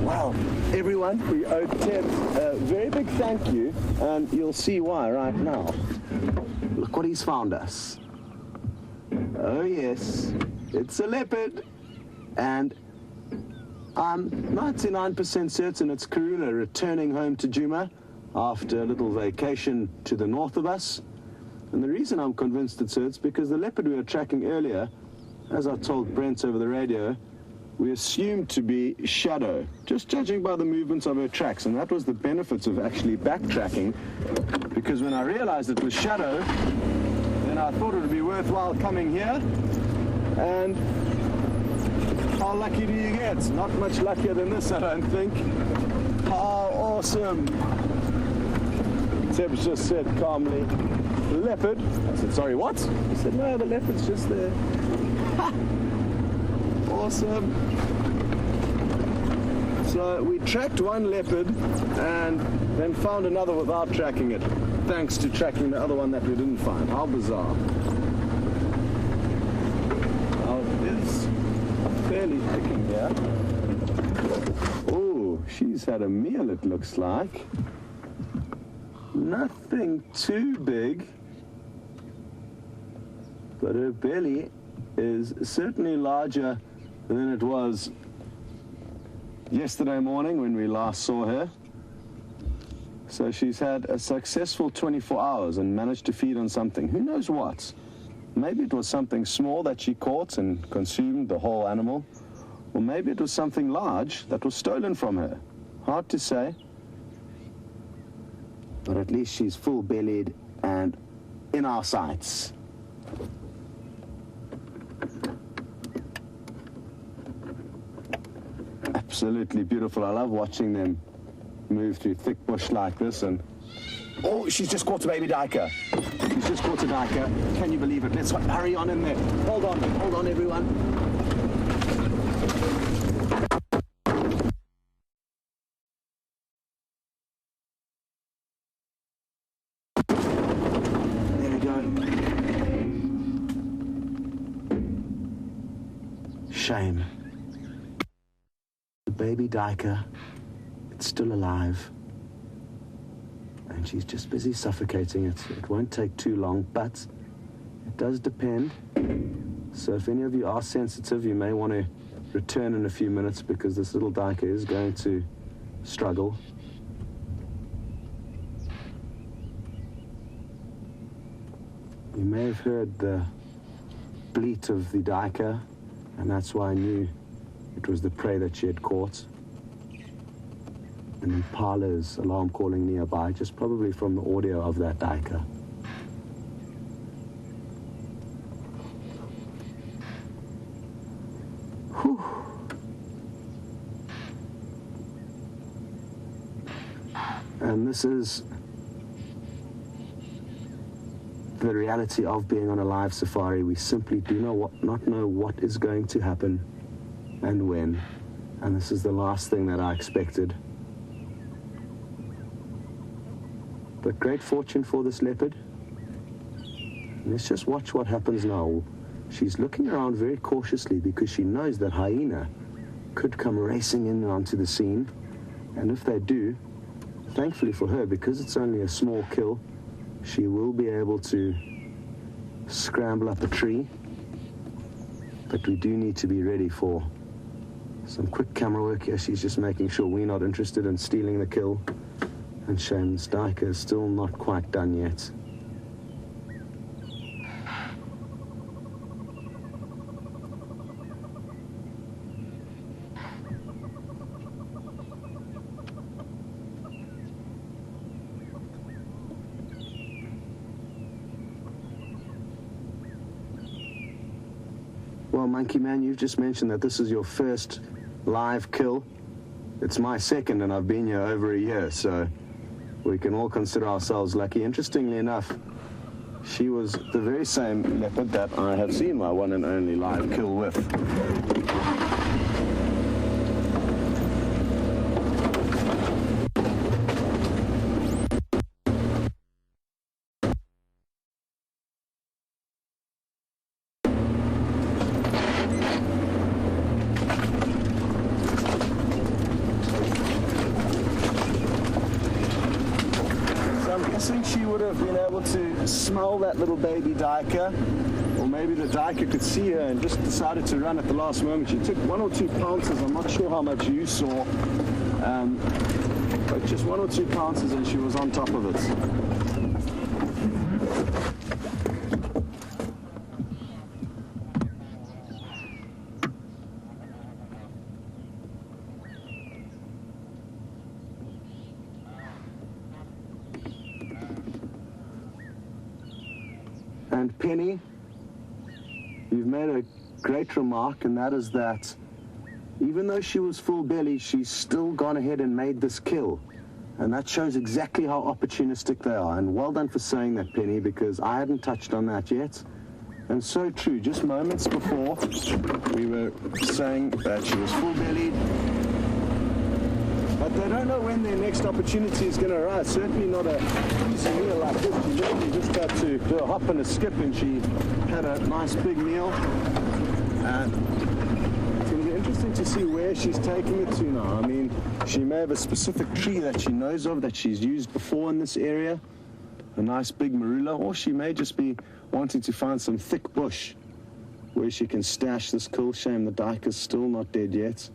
Well, everyone, we owe Tebs a very big thank you, and you'll see why right now. Look what he's found us. Oh yes, it's a leopard, and I'm 99% certain it's Karula returning home to Nkuhuma after a little vacation to the north of us. And the reason I'm convinced it's her, it's because the leopard we were tracking earlier, as I told Brent over the radio, we assumed to be Shadow, just judging by the movements of her tracks. And that was the benefits of actually backtracking, because when I realized it was Shadow, then I thought it would be worthwhile coming here. And how lucky do you get? Not much luckier than this, I don't think. How awesome. Tebs just said calmly, leopard. I said, sorry, what? He said, no, the leopard's just there. Awesome. So we tracked one leopard and then found another without tracking it, thanks to tracking the other one that we didn't find. How bizarre. Now it is fairly thicking here. Oh, she's had a meal, it looks like. Nothing too big, but her belly is certainly larger than it was yesterday morning when we last saw her. So she's had a successful 24 hours and managed to feed on something. Who knows what? Maybe it was something small that she caught and consumed the whole animal. Or maybe it was something large that was stolen from her. Hard to say. But at least she's full-bellied and in our sights. Absolutely beautiful. I love watching them move through thick bush like this. And oh, she's just caught a baby duiker. She's just caught a duiker. Can you believe it? Let's hurry on in there. Hold on, everyone. There we go. Shame. Baby duiker, it's still alive, and she's just busy suffocating it. It won't take too long, but it does depend. So if any of you are sensitive, you may want to return in a few minutes, because this little duiker is going to struggle. You may have heard the bleat of the duiker, and that's why I knew it was the prey that she had caught. And Impala's alarm calling nearby, just probably from the audio of that duiker. Whew. And this is the reality of being on a live safari. We simply do not know what is going to happen and when, and this is the last thing that I expected. But great fortune for this leopard. Let's just watch what happens now. She's looking around very cautiously, because she knows that hyena could come racing in onto the scene, and if they do, thankfully for her, because it's only a small kill, she will be able to scramble up a tree. But we do need to be ready for some quick camera work here. She's just making sure we're not interested in stealing the kill. And Shane's duiker is still not quite done yet. Well, Monkey Man, you've just mentioned that this is your first live kill. It's my second, and I've been here over a year, so we can all consider ourselves lucky. Interestingly enough, she was the very same leopard that I have seen my one and only live kill with. guessing she would have been able to smell that little baby duiker, or maybe the duiker could see her and just decided to run at the last moment. She took 1 or 2 pounces. I'm not sure how much you saw, but just 1 or 2 pounces and she was on top of it. And Penny, you've made a great remark, and that is that even though she was full belly, she's still gone ahead and made this kill. And that shows exactly how opportunistic they are. And well done for saying that, Penny, because I hadn't touched on that yet. And so true, just moments before we were saying that she was full bellied. But they don't know when their next opportunity is going to arise. Certainly not a piece of meal like this. She literally just had to do a hop and a skip, and she had a nice big meal. And it's going to be interesting to see where she's taking it to now. I mean, she may have a specific tree that she knows of that she's used before in this area, a nice big marula, or she may just be wanting to find some thick bush where she can stash this kill. Shame the duiker's still not dead yet.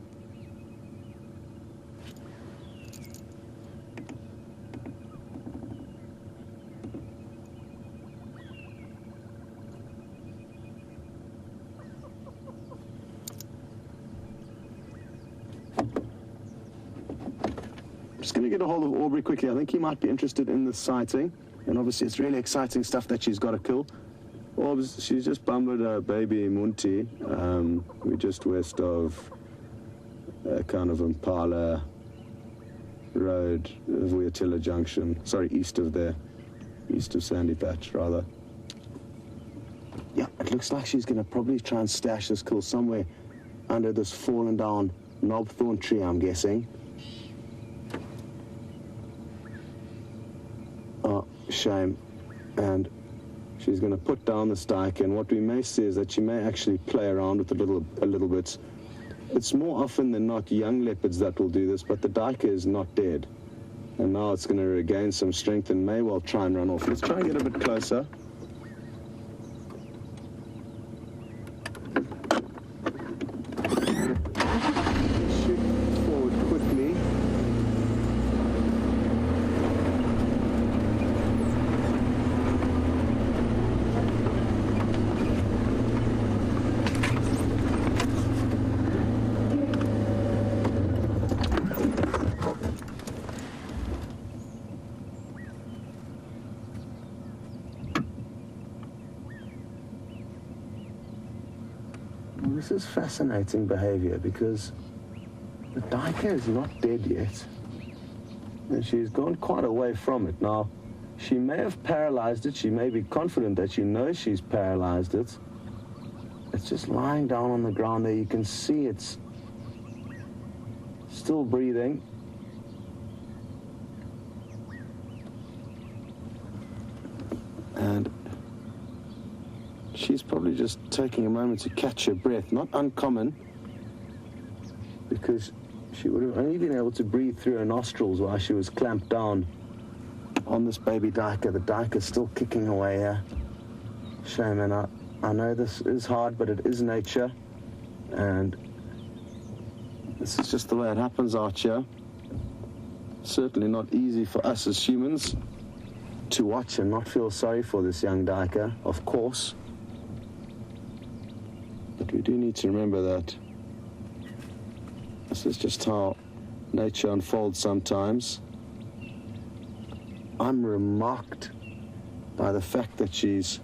Just going to get a hold of Aubrey quickly. I think he might be interested in this sighting. And obviously it's really exciting stuff that she's got to kill. Orbs, she's just bumbled a baby Munti. We're just west of kind of Impala Road, Vuyatilla Junction. Sorry, east of there. East of Sandy Patch, rather. Yeah, it looks like she's going to probably try and stash this kill somewhere under this fallen down knobthorn tree, I'm guessing. Oh, shame. And she's going to put down the duiker, and what we may see is that she may actually play around with it a little bit. It's more often than not young leopards that will do this, but the duiker is not dead. And now it's going to regain some strength and may well try and run off. Let's try and get a bit closer. Shoot forward quickly. This is fascinating behavior because the duiker is not dead yet, and she's gone quite away from it. Now, she may have paralyzed it. She may be confident that she knows she's paralyzed it. It's just lying down on the ground there. You can see it's still breathing. And she's probably just taking a moment to catch her breath. Not uncommon, because she would have only been able to breathe through her nostrils while she was clamped down on this baby duiker. The duiker's still kicking away here. Shame, and I know this is hard, but it is nature, and this is just the way it happens out here. Certainly not easy for us as humans to watch and not feel sorry for this young duiker, of course. But we do need to remember that this is just how nature unfolds sometimes. I'm remarked by the fact that she's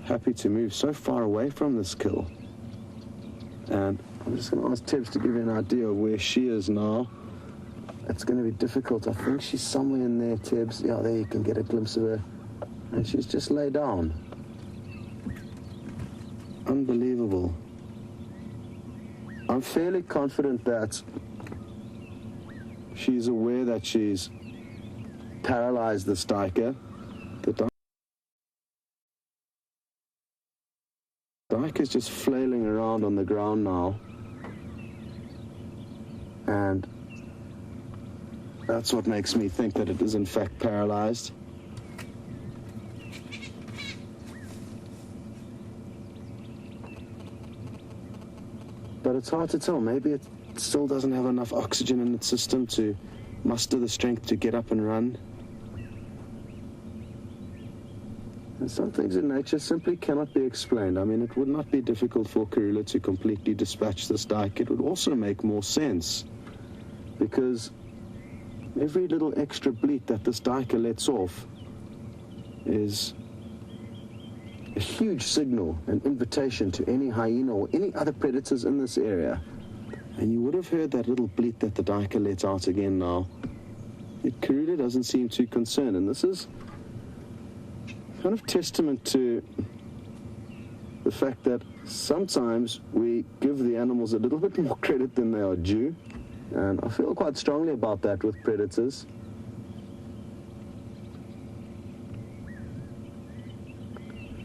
happy to move so far away from this kill. And I'm just going to ask Tebs to give you an idea of where she is now. It's going to be difficult. I think she's somewhere in there, Tebs. Yeah, there you can get a glimpse of her. And she's just laid down. Unbelievable. I'm fairly confident that she's aware that she's paralyzed this duiker. The duiker is just flailing around on the ground now. And that's what makes me think that it is in fact paralyzed. it's hard to tell. Maybe it still doesn't have enough oxygen in its system to muster the strength to get up and run. And some things in nature simply cannot be explained. I mean, it would not be difficult for Karula to completely dispatch this duiker. It would also make more sense, because every little extra bleat that this duiker lets off is a huge signal, an invitation to any hyena or any other predators in this area. And you would have heard that little bleat that the duiker lets out again now. Yet Karula doesn't seem too concerned, and this is kind of testament to the fact that sometimes we give the animals a little bit more credit than they are due, and I feel quite strongly about that with predators.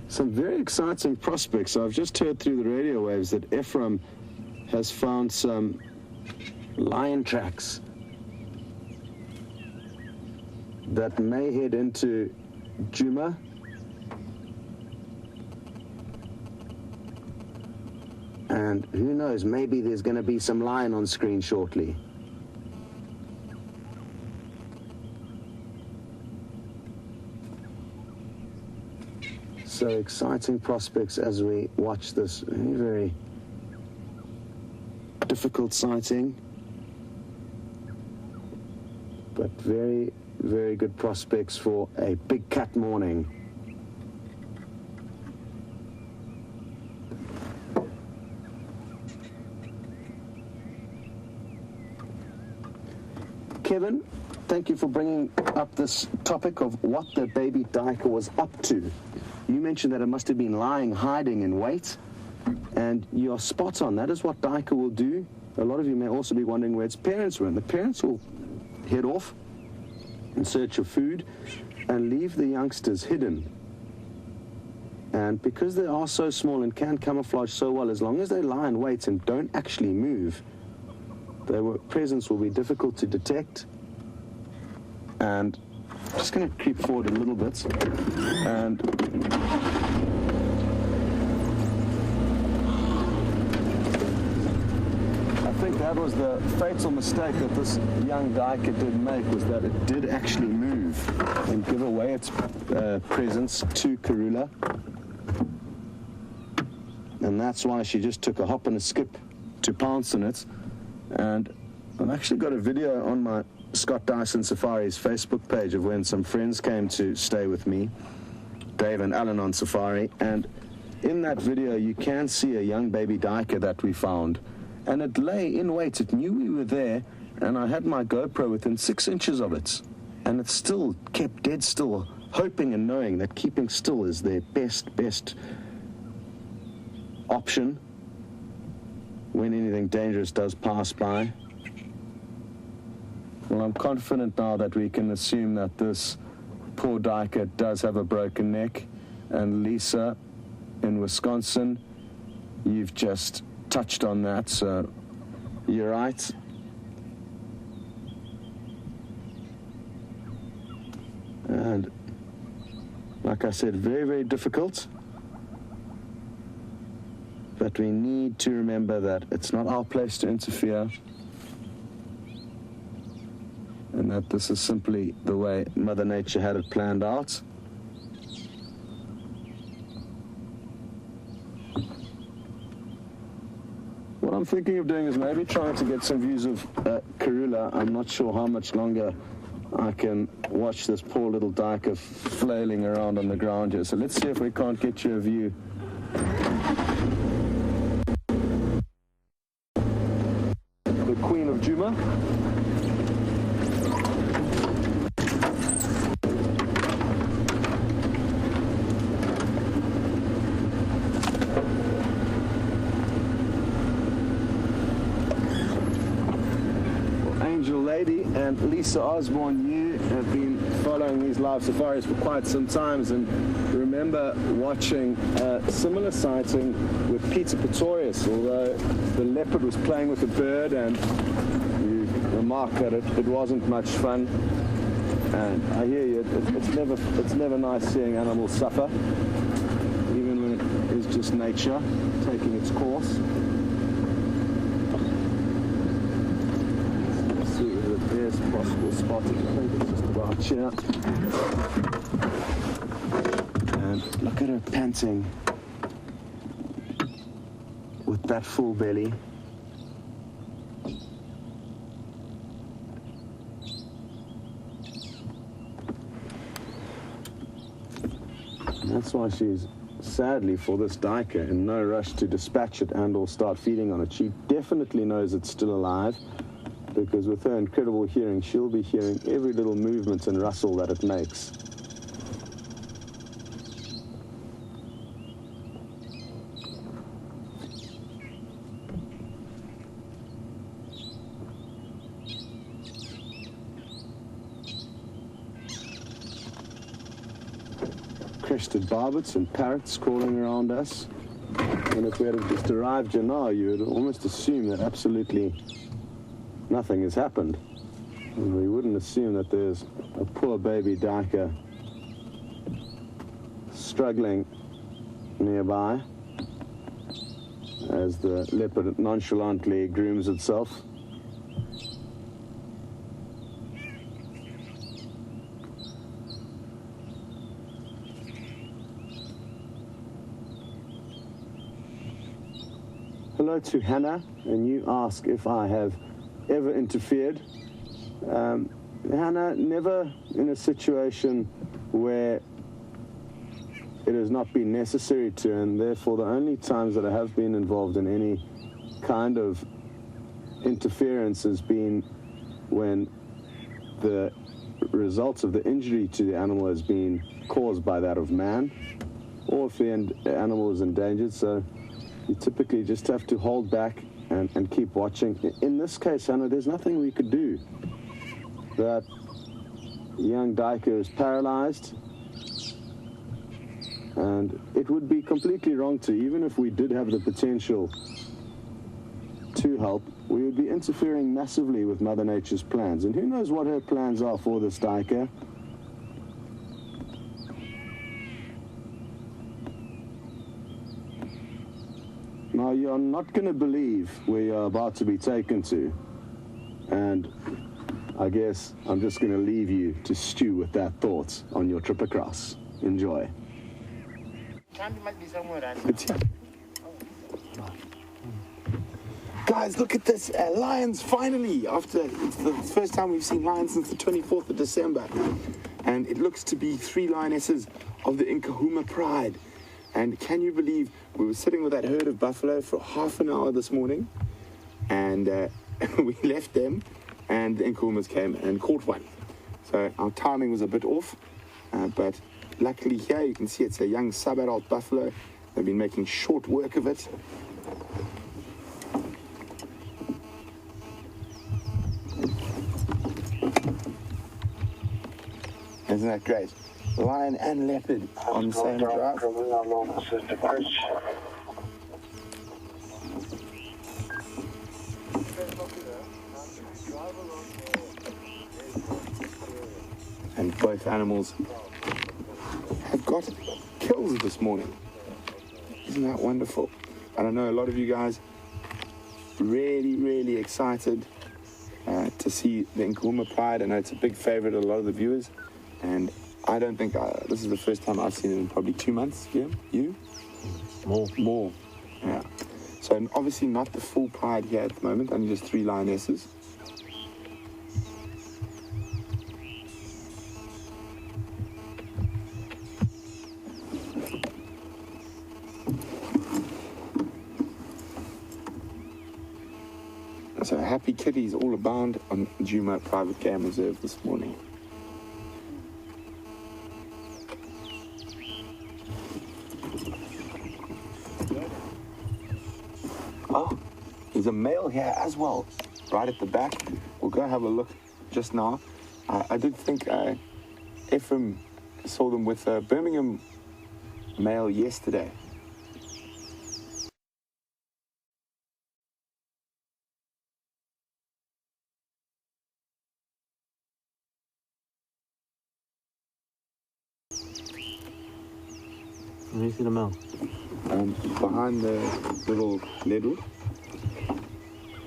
Some very exciting prospects. I've just heard through the radio waves that Ephraim has found some lion tracks that may head into Nkuhuma. And who knows, maybe there's going to be some lion on screen shortly. So exciting prospects as we watch this very, very difficult sighting, but very, very good prospects for a big cat morning. Kevin, thank you for bringing up this topic of what the baby duiker was up to. You mentioned that it must have been lying, hiding in wait, and you're spot on. That is what duiker will do. A lot of you may also be wondering where its parents were, and the parents will head off in search of food and leave the youngsters hidden. And because they are so small and can camouflage so well, as long as they lie in wait and don't actually move, their presence will be difficult to detect. And I'm just going to creep forward a little bit, and I think that was the fatal mistake that this young duiker did make, was that it did actually move and give away its presence to Karula. And that's why she just took a hop and a skip to pounce on it. And I've actually got a video on my Scott Dyson Safari's Facebook page of when some friends came to stay with me, Dave and Alan on safari, and in that video you can see a young baby duiker that we found, and it lay in wait. It knew we were there, and I had my GoPro within 6 inches of it, and it still kept dead still, hoping and knowing that keeping still is their best option when anything dangerous does pass by. Well, I'm confident now that we can assume that this poor duiker does have a broken neck. And Lisa in Wisconsin, you've just touched on that, so you're right. And like I said, very, very difficult. But we need to remember that it's not our place to interfere, and that this is simply the way Mother Nature had it planned out. What I'm thinking of doing is maybe trying to get some views of Karula. I'm not sure how much longer I can watch this poor little duiker flailing around on the ground here. So let's see if we can't get you a view. The Queen of Nkuhuma. Lady and Lisa Osborne, you have been following these live safaris for quite some time, and remember watching a similar sighting with Peter Pretorius, although the leopard was playing with the bird, and you remarked that it wasn't much fun. And I hear you, it's never nice seeing animals suffer, even when it is just nature taking its course. starting to think it's just about here. And look at her panting with that full belly. And that's why she's, sadly for this duiker, in no rush to dispatch it and or start feeding on it. She definitely knows it's still alive, because with her incredible hearing, she'll be hearing every little movement and rustle that it makes. Crested barbets and parrots crawling around us. And if we had just arrived here now, you would almost assume that absolutely nothing has happened. And we wouldn't assume that there's a poor baby duiker struggling nearby as the leopard nonchalantly grooms itself. Hello to Hannah, and you ask if I have ever interfered. Hannah, never in a situation where it has not been necessary to, and therefore the only times that I have been involved in any kind of interference has been when the results of the injury to the animal has been caused by that of man, or if the animal is endangered. So you typically just have to hold back and keep watching. In this case, Hannah, there's nothing we could do. That young duiker is paralyzed, and it would be completely wrong to, even if we did have the potential to help, we would be interfering massively with Mother Nature's plans. And who knows what her plans are for this duiker. Now, you're not going to believe where you're about to be taken to, and I guess I'm just going to leave you to stew with that thought on your trip across. Enjoy. Guys, look at this. Lions, finally. It's the first time we've seen lions since the 24th of December. And it looks to be 3 lionesses of the Nkuhuma pride. And can you believe we were sitting with that herd of buffalo for half an hour this morning, and we left them, and the Nkuhumas came and caught one. So our timing was a bit off, but luckily here you can see it's a young sub-adult buffalo. They've been making short work of it. Isn't that great? Lion and leopard on the same drive. And both animals have got kills this morning. Isn't that wonderful? And I know a lot of you guys really excited to see the Nkuhuma pride. I know it's a big favorite of a lot of the viewers, and I don't think this is the first time I've seen it in probably 2 months. Yeah, you? More. Yeah. So obviously not the full pride here at the moment, only just 3 lionesses. So happy kitties all abound on Nkuhuma Private Game Reserve this morning. Oh, there's a male here as well, right at the back. We'll go have a look just now. I did think Ephraim saw them with a Birmingham male yesterday. Where do you see the male? Behind the little ladle.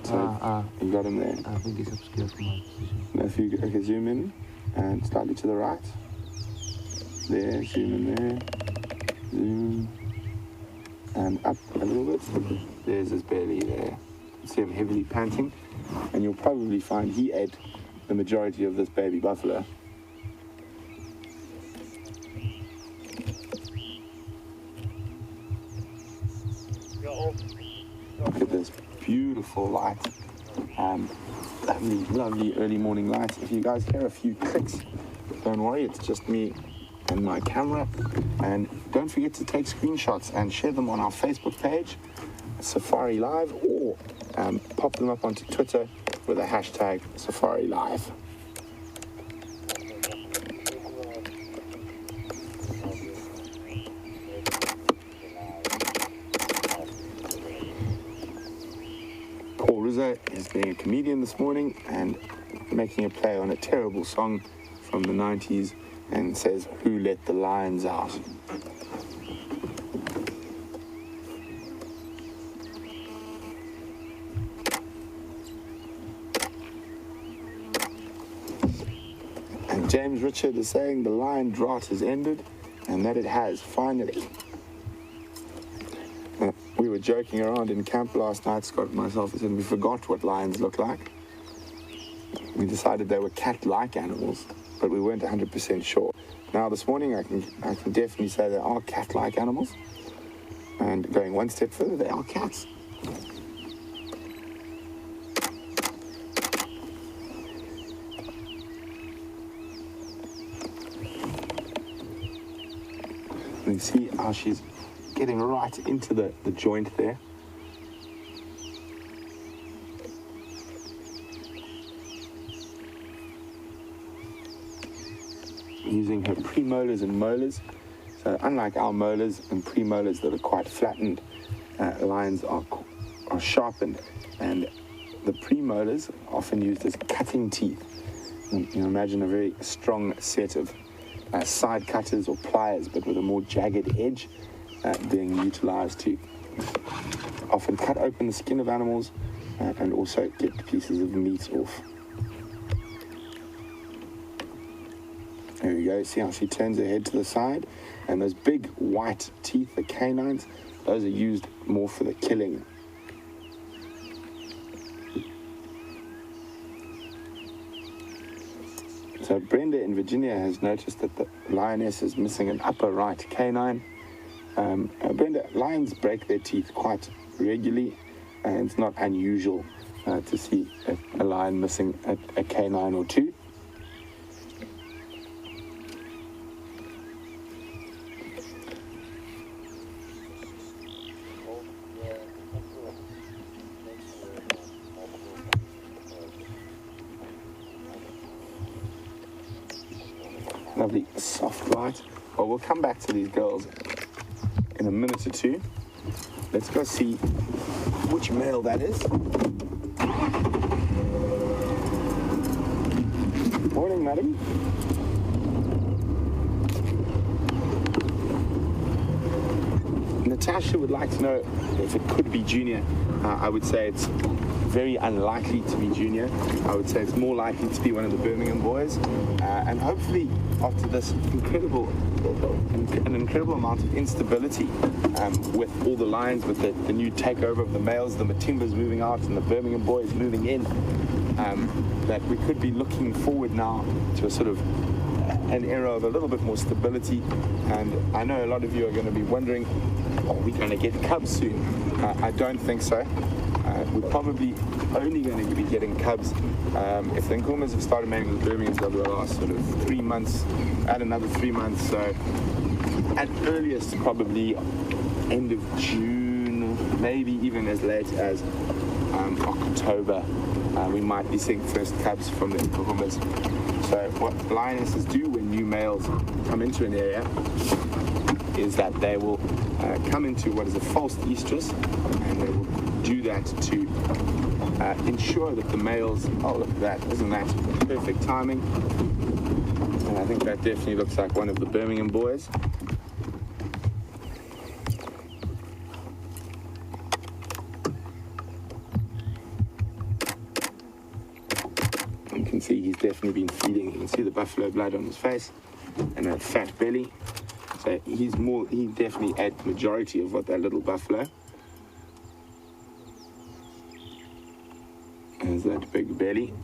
So you got him there. I think he's obscured from my position. Now if you okay, zoom in and slightly to the right. There, zoom in there. Zoom. And up a little bit. There's his belly there. You see him heavily panting. And you'll probably find he ate the majority of this baby buffalo. Look at this beautiful light. Lovely early morning light. If you guys hear a few clicks, don't worry, it's just me and my camera. And don't forget to take screenshots and share them on our Facebook page, SafariLIVE, or pop them up onto Twitter with the hashtag SafariLIVE. Is being a comedian this morning and making a play on a terrible song from the 90s and says, "Who let the lions out?" And James Richard is saying the lion drought has ended and that it has, finally. We were joking around in camp last night, Scott and myself, and we forgot what lions look like. We decided they were cat-like animals, but we weren't 100% sure. Now this morning I can definitely say they are cat-like animals. And going one step further, they are cats. And you see how she's getting right into the joint there. Using her premolars and molars. So unlike our molars and premolars that are quite flattened, lions are sharpened, and the premolars are often used as cutting teeth. And you imagine a very strong set of side cutters or pliers, but with a more jagged edge, being utilized to often cut open the skin of animals and also get pieces of meat off. There we go, see how she turns her head to the side, and those big white teeth, the canines, those are used more for the killing. So Brenda in Virginia has noticed that the lioness is missing an upper right canine. Brenda, lions break their teeth quite regularly, and it's not unusual to see a lion missing a canine or two. Lovely soft light. Well, we'll come back to these girls in a minute or two. Let's go see which male that is. Morning, madam. Natasha would like to know if it could be Junior. I would say it's very unlikely to be Junior. I would say it's more likely to be one of the Birmingham Boys. And hopefully, after this an incredible amount of instability with all the lions, with the new takeover of the males, the Matimbas moving out and the Birmingham Boys moving in, that we could be looking forward now to a sort of an era of a little bit more stability. And I know a lot of you are going to be wondering, are we going to get cubs soon? I don't think so. We're probably only going to be getting cubs if the Nkuhumas have started mating with Birminghams over the last sort of 3 months, add another 3 months, so at earliest probably end of June, maybe even as late as October, we might be seeing first cubs from the Nkuhumas. So what lionesses do when new males come into an area is that they will come into what is a false estrus, and they will do that to ensure that the males, oh look at that, isn't that perfect timing? And I think that definitely looks like one of the Birmingham Boys. can see he's definitely been feeding. You can see the buffalo blood on his face and that fat belly. So he definitely ate the majority of what that little buffalo. There's that big belly.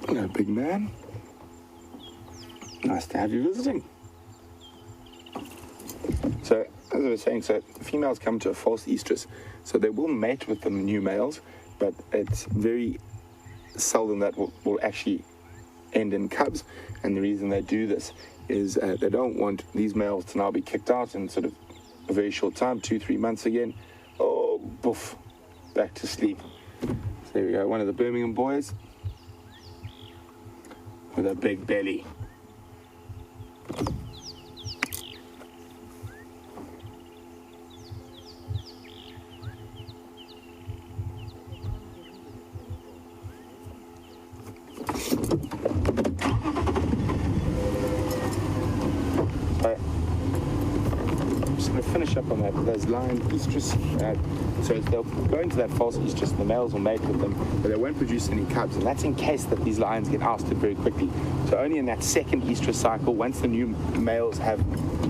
Hello, big man. Nice to have you visiting. So, as I was saying, females come to a false estrus, so they will mate with the new males, but it's very seldom that will actually end in cubs. And the reason they do this is they don't want these males to now be kicked out in sort of a very short time, 2-3 months again. Oh, boof, back to sleep. So there we go, one of the Birmingham Boys with a big belly. Finish up on those lion estrus. So they'll go into that false estrus, the males will mate with them, but they won't produce any cubs, and that's in case that these lions get ousted very quickly. So only in that second estrus cycle, once the new males have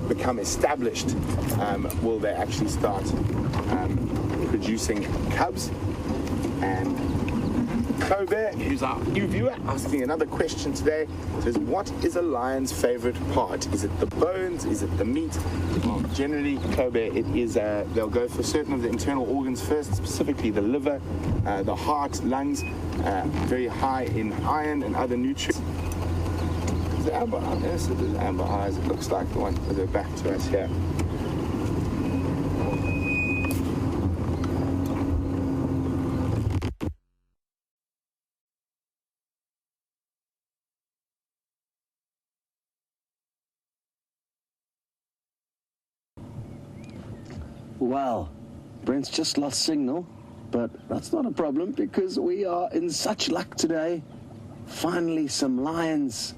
become established, will they actually start producing cubs. And Kobe, who's our new viewer, asking another question today, says, what is a lion's favorite part? Is it the bones? Is it the meat? Well, generally, Kobe, it is, they'll go for certain of the internal organs first, specifically the liver, the heart, lungs, very high in iron and other nutrients. The amber eyes, yes, it is amber eyes, it looks like the one with their back to us here. Well, Brent's just lost signal, but that's not a problem because we are in such luck today. Finally, some lions,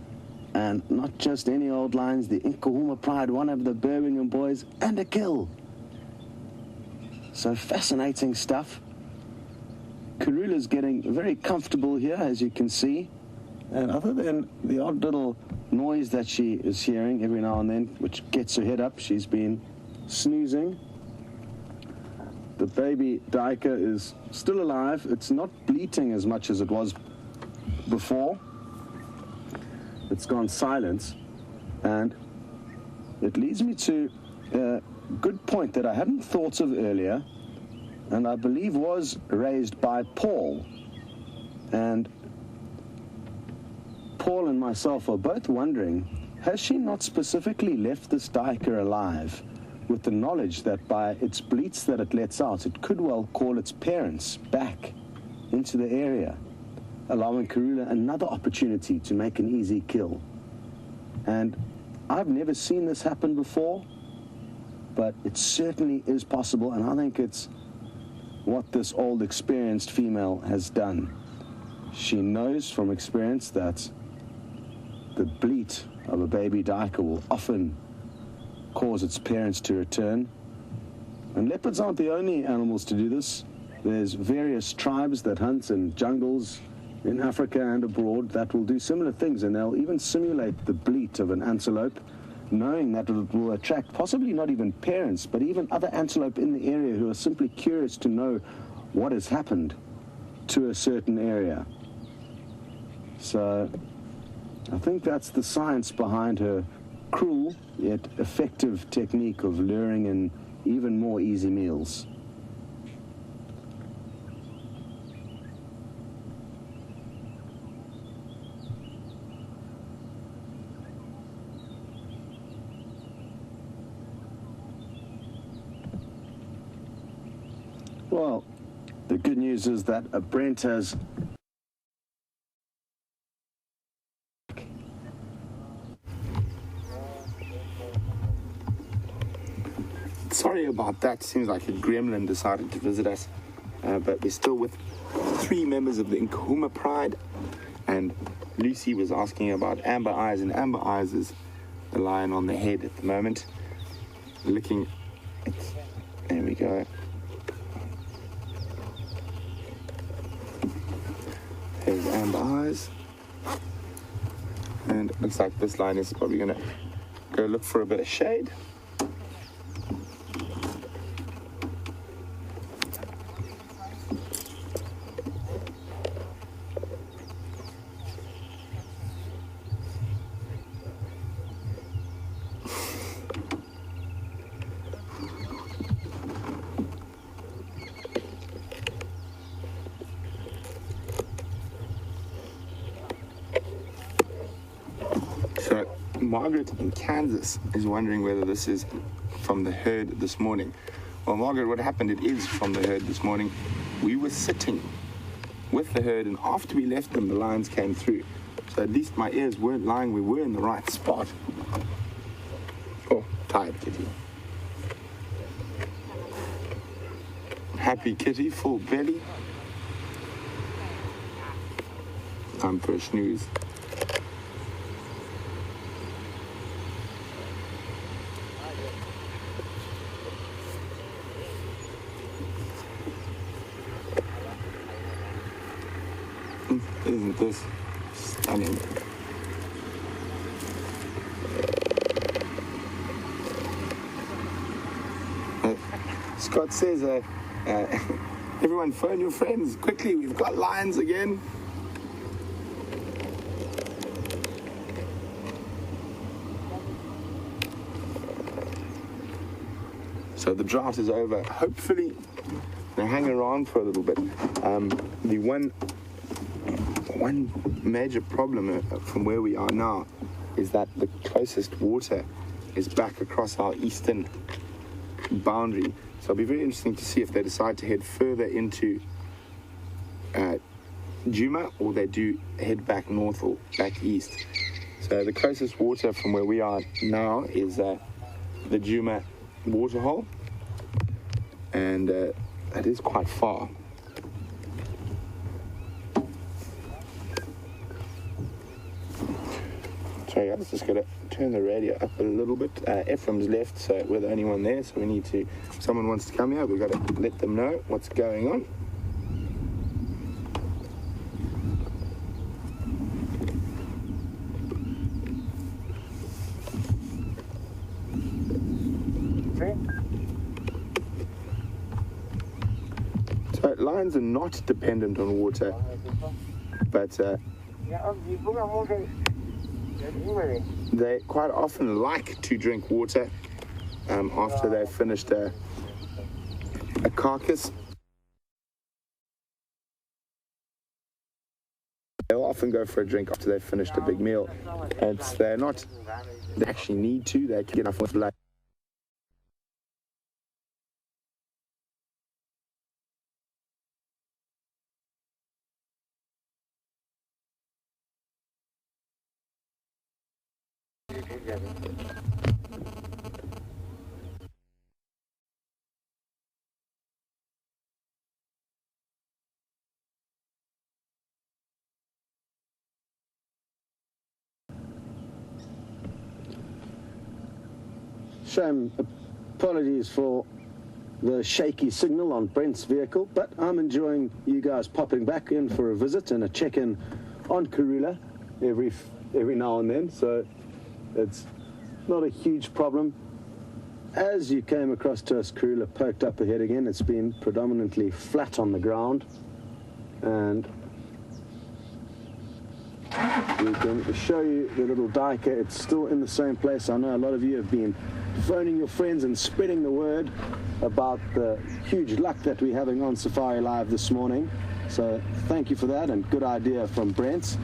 and not just any old lions, the Nkuhuma pride, one of the Birmingham Boys, and a kill. So fascinating stuff. Karula's getting very comfortable here, as you can see. And other than the odd little noise that she is hearing every now and then, which gets her head up, she's been snoozing. The baby duiker is still alive. It's not bleating as much as it was before. It's gone silent. And it leads me to a good point that I hadn't thought of earlier, and I believe was raised by Paul. And Paul and myself are both wondering, has she not specifically left this duiker alive with the knowledge that by its bleats that it lets out, it could well call its parents back into the area, allowing Karula another opportunity to make an easy kill? And I've never seen this happen before, but it certainly is possible, and I think it's what this old experienced female has done. She knows from experience that the bleat of a baby duiker will often cause its parents to return. And leopards aren't the only animals to do this. There's various tribes that hunt in jungles in Africa and abroad that will do similar things, and they'll even simulate the bleat of an antelope, knowing that it will attract possibly not even parents, but even other antelope in the area who are simply curious to know what has happened to a certain area. So I think that's the science behind her cruel yet effective technique of luring in even more easy meals. Well, the good news is that Brent has Sorry about that. Seems like a gremlin decided to visit us. But we're still with 3 members of the Nkuhuma pride. And Lucy was asking about Amber Eyes, and Amber Eyes is the lion on the head at the moment. licking it. There we go. There's amber eyes. And it looks like this lion is probably going to go look for a bit of shade. So Margaret in Kansas is wondering whether this is from the herd this morning. Well, Margaret, what happened, it is from the herd this morning. We were sitting with the herd, and after we left them, the lions came through. So at least my ears weren't lying, we were in the right spot. Oh, tired kitty. Happy kitty, full belly. Time for a snooze. Isn't this stunning? Scott says, everyone phone your friends quickly, we've got lions again. So the drought is over. Hopefully they hang around for a little bit. The one major problem from where we are now is that the closest water is back across our eastern boundary. So it'll be very interesting to see if they decide to head further into Nkuhuma, or they do head back north or back east. So the closest water from where we are now is the Nkuhuma waterhole, and that is quite far. Sorry guys, just got to turn the radio up a little bit. Ephraim's left, so we're the only one there, so we need to, if someone wants to come here, we've got to let them know what's going on. So lions are not dependent on water, but they quite often like to drink water after they've finished a carcass. They'll often go for a drink after they've finished a big meal. And they actually need to, they can get enough blood. Shame, apologies for the shaky signal on Brent's vehicle, but I'm enjoying you guys popping back in for a visit and a check-in on Karula every now and then, so it's not a huge problem. As you came across to us, Karula poked up ahead again. It's been predominantly flat on the ground, and we can show you the little duiker. It's still in the same place. I know a lot of you have been phoning your friends and spreading the word about the huge luck that we're having on SafariLIVE this morning. So thank you for that, and good idea from Brent.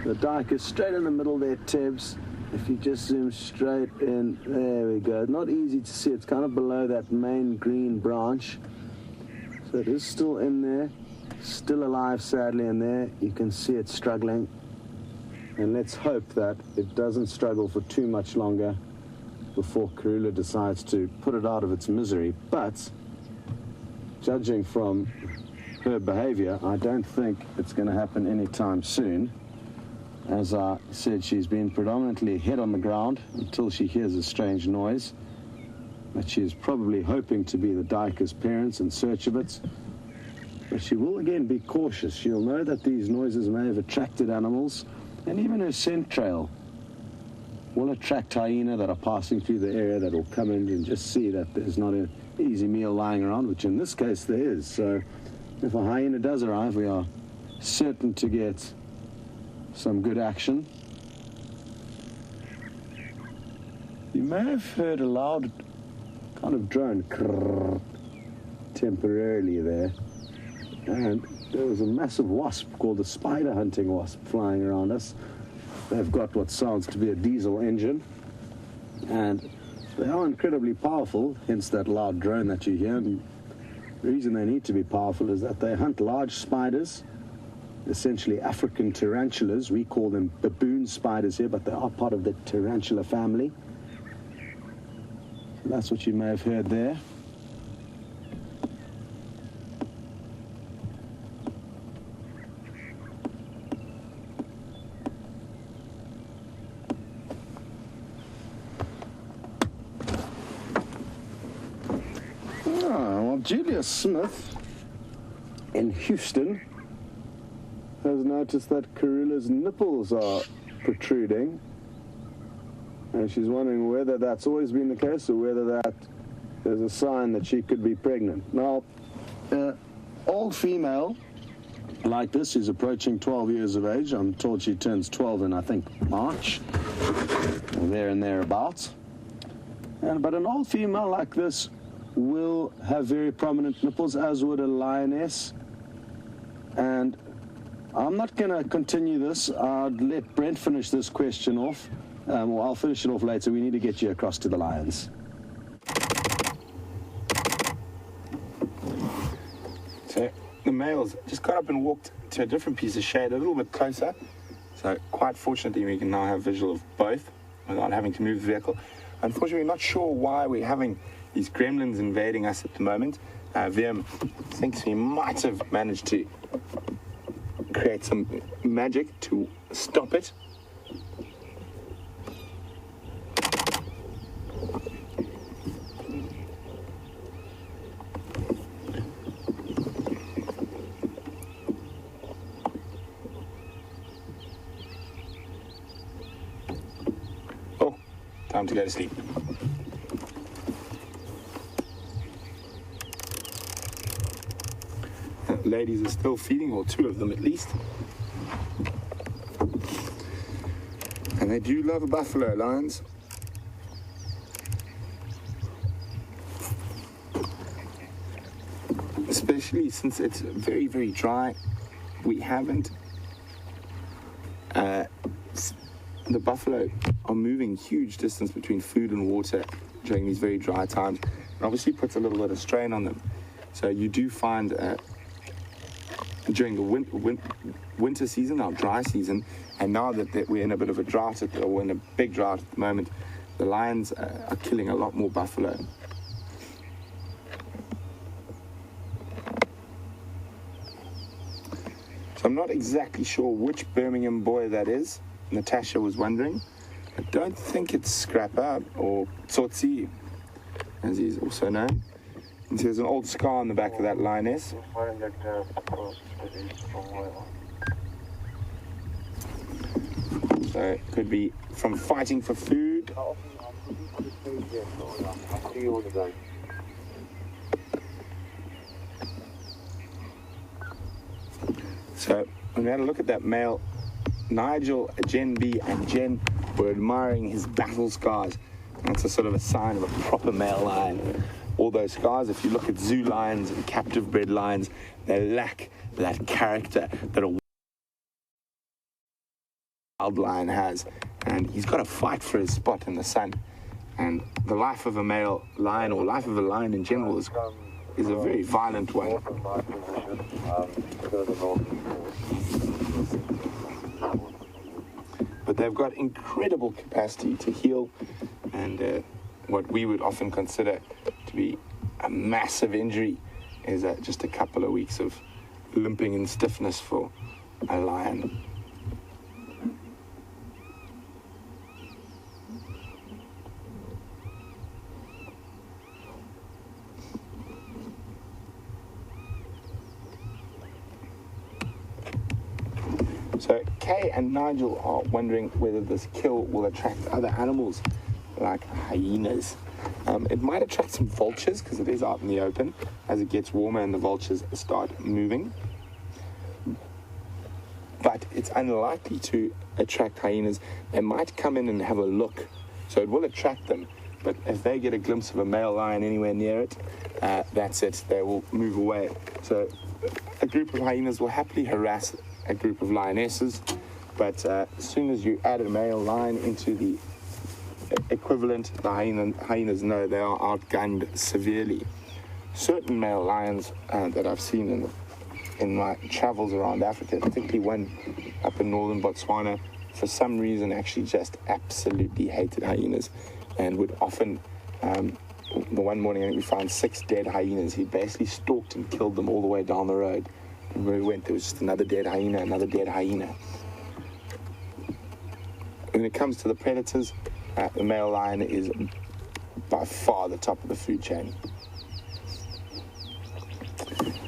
The duiker straight in the middle there, Tebs. If you just zoom straight in, there we go. Not easy to see. It's kind of below that main green branch. So it is still in there. Still alive, sadly, in there. You can see it struggling. And let's hope that it doesn't struggle for too much longer before Karula decides to put it out of its misery. But judging from her behavior, I don't think it's going to happen anytime soon. As I said, she's been predominantly head on the ground until she hears a strange noise. But she is probably hoping to be the duiker's parents in search of it. But she will again be cautious. She'll know that these noises may have attracted animals, and even her scent trail will attract hyena that are passing through the area that will come in and just see that there's not an easy meal lying around, which in this case there is. So if a hyena does arrive, we are certain to get some good action. You may have heard a loud kind of drone temporarily there, and there was a massive wasp called the spider hunting wasp flying around us. They've got what sounds to be a diesel engine, and they are incredibly powerful, hence that loud drone that you hear. And the reason they need to be powerful is that they hunt large spiders, essentially African tarantulas. We call them baboon spiders here, but they are part of the tarantula family. So that's what you may have heard there. Julius Smith in Houston has noticed that Karula's nipples are protruding, and she's wondering whether that's always been the case or whether that is a sign that she could be pregnant. Now, old female like this is approaching 12 years of age. I'm told she turns 12 in, I think, March, or there and thereabouts. But an old female like this will have very prominent nipples, as would a lioness. And I'm not going to continue this. I'll let Brent finish this question off, or I'll finish it off later. We need to get you across to the lions. So the males just got up and walked to a different piece of shade, a little bit closer. So quite fortunately, we can now have visual of both without having to move the vehicle. Unfortunately, we're not sure why we're having these gremlins invading us at the moment. Wium thinks he might have managed to create some magic to stop it. Oh, time to go to sleep. Ladies are still feeding, or two of them at least. And they do love a buffalo, lions. Especially since it's very, very dry. We haven't... the buffalo are moving huge distance between food and water during these very dry times. It obviously puts a little bit of strain on them. So you do find... during the winter season, our dry season, and now that we're in a bit of a drought, or we're in a big drought at the moment, the lions are killing a lot more buffalo. So I'm not exactly sure which Birmingham boy that is. Natasha was wondering. I don't think it's Scrapper or Tsotsi, as he's also known. And so there's an old scar on the back of that lioness. So it could be from fighting for food. So when we had a look at that male, Nigel, Jen B, and Jen were admiring his battle scars. That's a sort of a sign of a proper male lion. All those scars, if you look at zoo lions and captive bred lions, they lack that character that a wild lion has. And he's got to fight for his spot in the sun. And the life of a male lion, or life of a lion in general, is a very violent one. But they've got incredible capacity to heal, and what we would often consider to be a massive injury is just a couple of weeks of limping and stiffness for a lion. So Kay and Nigel are wondering whether this kill will attract other animals like hyenas. It might attract some vultures because it is out in the open as it gets warmer and the vultures start moving. But it's unlikely to attract hyenas. They might come in and have a look, so it will attract them. But if they get a glimpse of a male lion anywhere near it, that's it. They will move away. So a group of hyenas will happily harass a group of lionesses, but as soon as you add a male lion into the equivalent, the hyenas know they are outgunned severely. Certain male lions that I've seen in my travels around Africa, particularly one up in northern Botswana, for some reason actually just absolutely hated hyenas and would often, the one morning I think we found 6 dead hyenas. He basically stalked and killed them all the way down the road. And where we went, there was just another dead hyena, another dead hyena. When it comes to the predators, the male lion is by far the top of the food chain.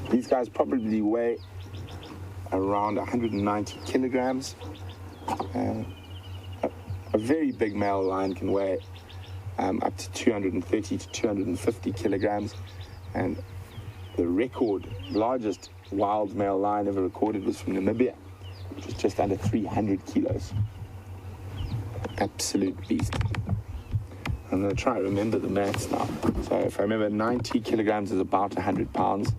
These guys probably weigh around 190 kilograms. A very big male lion can weigh up to 230 to 250 kilograms. And the record largest wild male lion ever recorded was from Namibia, which was just under 300 kilos. Absolute beast. I'm going to try and remember the maths now. So if I remember, 90 kilograms is about 100 pounds.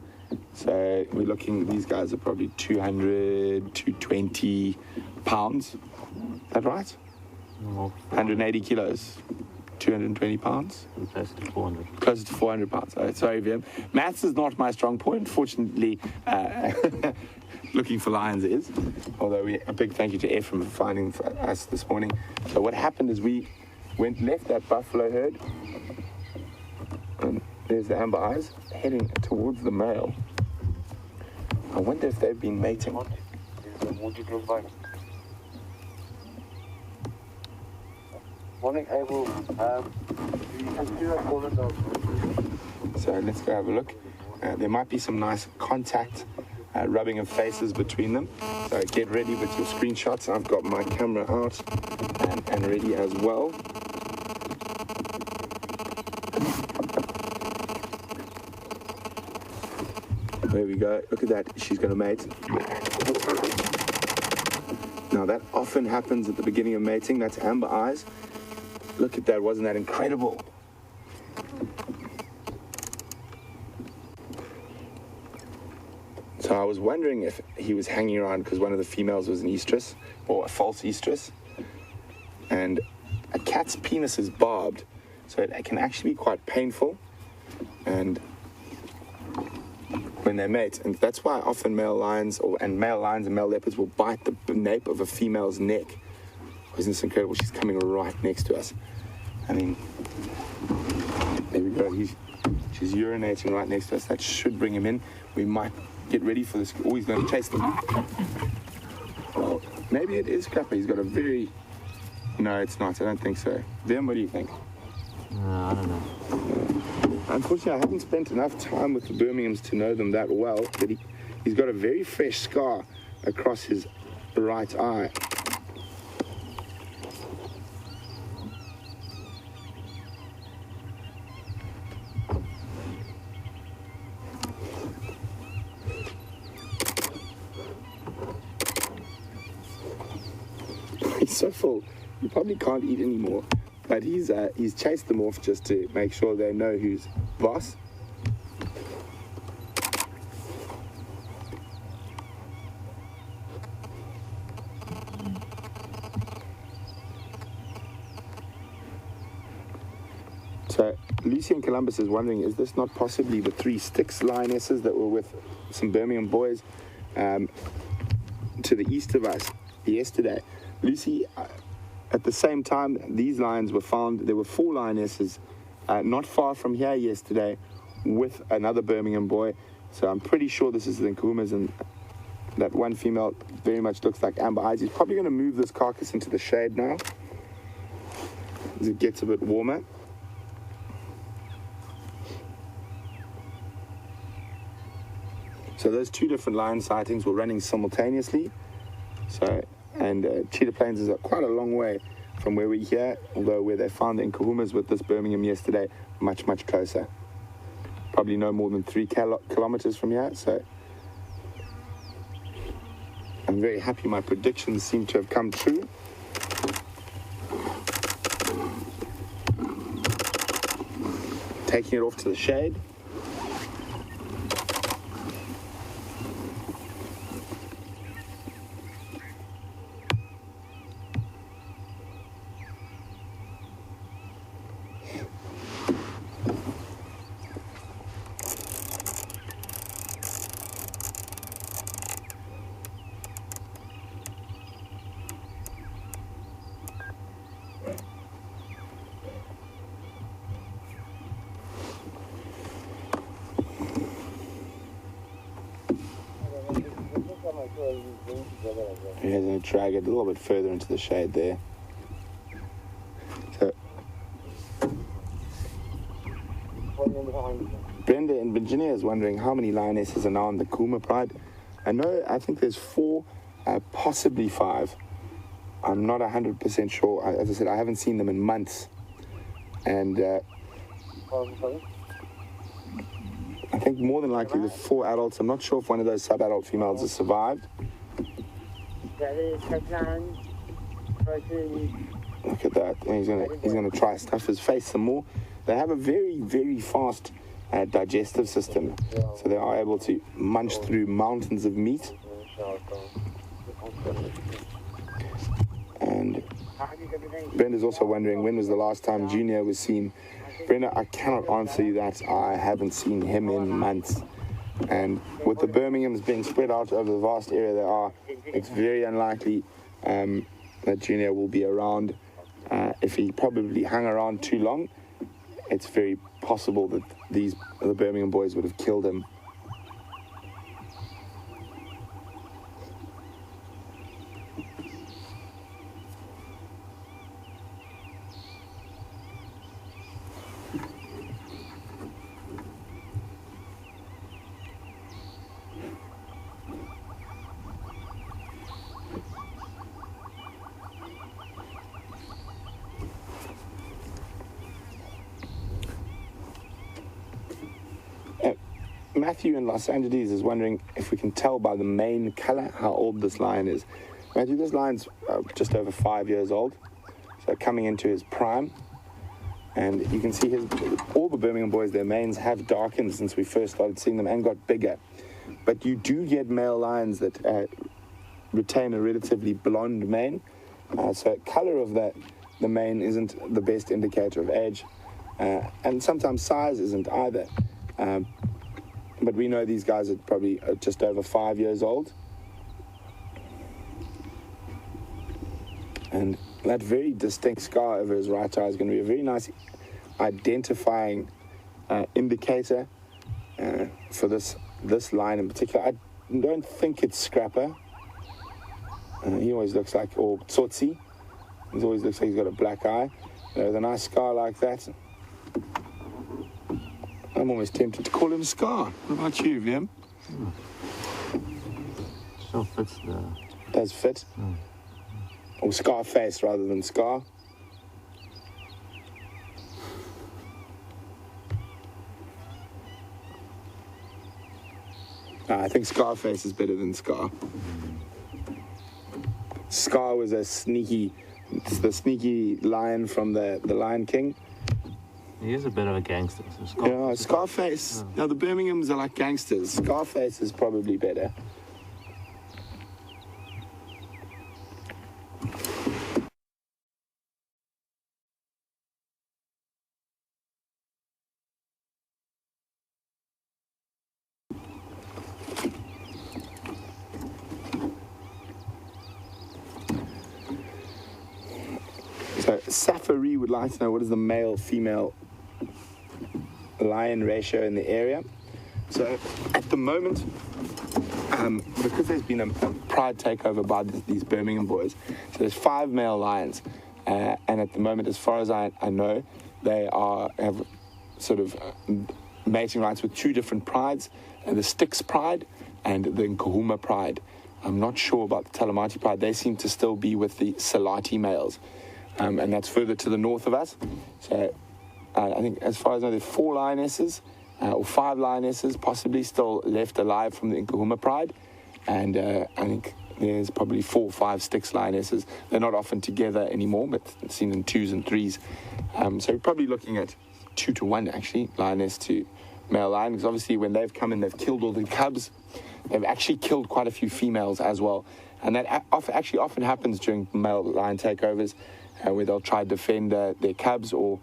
So we're looking, these guys are probably 200, 220 pounds. Is that right? No. 180 kilos. 220 pounds? Close to 400. Close to 400 pounds. Sorry, Wium. Maths is not my strong point. Fortunately, looking for lions is. Although a big thank you to Ephraim for finding for us this morning. So what happened is we left that buffalo herd. And there's the amber eyes heading towards the male. I wonder if they've been mating. Morning, Abel. So let's go have a look. There might be some nice contact, rubbing of faces between them. So get ready with your screenshots. I've got my camera out and ready as well. There we go. Look at that. She's going to mate. Now that often happens at the beginning of mating. That's amber eyes. Look at that. Wasn't that incredible? So I was wondering if he was hanging around because one of the females was an estrus or a false estrus. And a cat's penis is barbed, so it can actually be quite painful. And when they mate, and that's why often male lions and male leopards will bite the nape of a female's neck. Isn't this incredible? She's coming right next to us. I mean, there we go. She's urinating right next to us. That should bring him in. We might get ready for this. Oh, he's going to chase them. Well, maybe it is Crapper. He's got a very... No, it's not. I don't think so. Wium, what do you think? I don't know. Unfortunately, I haven't spent enough time with the Birminghams to know them that well, but he's got a very fresh scar across his right eye. He's so full, he probably can't eat anymore. But he's chased them off just to make sure they know who's boss. So Lucy in Columbus is wondering, is this not possibly the 3 Sticks lionesses that were with some Birmingham boys to the east of us yesterday? Lucy, at the same time, these lions were found. There were 4 lionesses not far from here yesterday with another Birmingham boy. So I'm pretty sure this is the Nkuhumas, and that one female very much looks like amber eyes. He's probably going to move this carcass into the shade now as it gets a bit warmer. So those 2 different lion sightings were running simultaneously. So, and Cheetah Plains is quite a long way from where we're here, although where they found the Nkuhumas with this Birmingham yesterday, much, much closer. Probably no more than 3 kilometers from here, so I'm very happy my predictions seem to have come true. Taking it off to the shade. He's going to drag it a little bit further into the shade there. So, Brenda in Virginia is wondering how many lionesses are now on the Nkuhuma Pride. I think there's 4, possibly 5. I'm not 100% sure. As I said, I haven't seen them in months. And I think more than likely the 4 adults. I'm not sure if one of those sub-adult females has survived. Look at that. And he's gonna try stuff his face some more. They have a very, very fast digestive system, so they are able to munch through mountains of meat. And Brenda's also wondering when was the last time Junior was seen. Brenda, I cannot answer you that. I haven't seen him in months. And with the Birminghams being spread out over the vast area they are, it's very unlikely that Junior will be around. If he probably hung around too long, it's very possible that the Birmingham Boys would have killed him. Matthew in Los Angeles is wondering if we can tell by the mane color how old this lion is. Matthew, this lion's just over 5 years old, so coming into his prime. And you can see all the Birmingham Boys, their manes have darkened since we first started seeing them and got bigger. But you do get male lions that retain a relatively blonde mane. So color of the mane isn't the best indicator of age. And sometimes size isn't either. But we know these guys are probably just over 5 years old. And that very distinct scar over his right eye is going to be a very nice identifying indicator for this lion in particular. I don't think it's Scrapper. He always looks like, or Tsotsi. He always looks like he's got a black eye. With a nice scar like that, I'm almost tempted to call him Scar. What about you, Wium? Still fits the... Does fit? Or Scarface rather than Scar. I think Scarface is better than Scar. Scar was the sneaky lion from the Lion King. He is a bit of a gangster. So Yeah, Scarface. Now the Birminghams are like gangsters. Scarface is probably better. So Safari would like to know what is the male-female lion ratio in the area. So at the moment, because there's been a pride takeover by these Birmingham Boys, so there's 5 male lions, and at the moment, as far as I know, they have sort of mating rights with 2 different prides, the Styx Pride and the Nkuhuma Pride. I'm not sure about the Talamati pride. They seem to still be with the Salati males, and that's further to the north of us. So I think, as far as I know, there's 4 lionesses or 5 lionesses possibly still left alive from the Nkuhuma pride, and I think there's probably 4 or 5 Styx lionesses. They're not often together anymore, but seen in 2s and 3s. So we're probably looking at 2 to 1, actually, lioness to male lion, because obviously when they've come in, they've killed all the cubs. They've actually killed quite a few females as well. And that actually often happens during male lion takeovers, where they'll try to defend their cubs or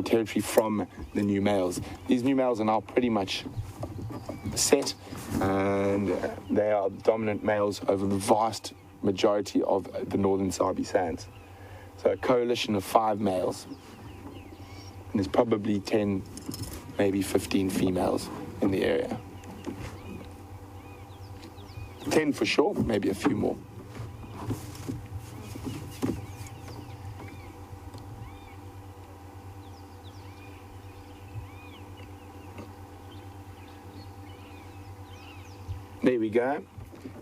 territory from the new males. These new males are now pretty much set, and they are dominant males over the vast majority of the northern Sabi sands. So a coalition of 5 males, and there's probably 10, maybe 15 females in the area. 10 for sure, maybe a few more. There we go.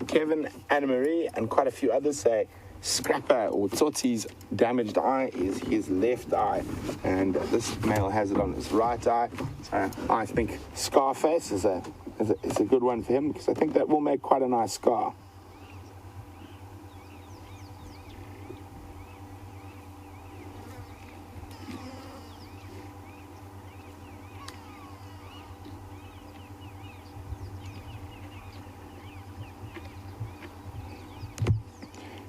Kevin, Anna Marie, and quite a few others say Scrapper or Tsotsi's damaged eye is his left eye, and this male has it on his right eye. So I think Scarface is a good one for him, because I think that will make quite a nice scar.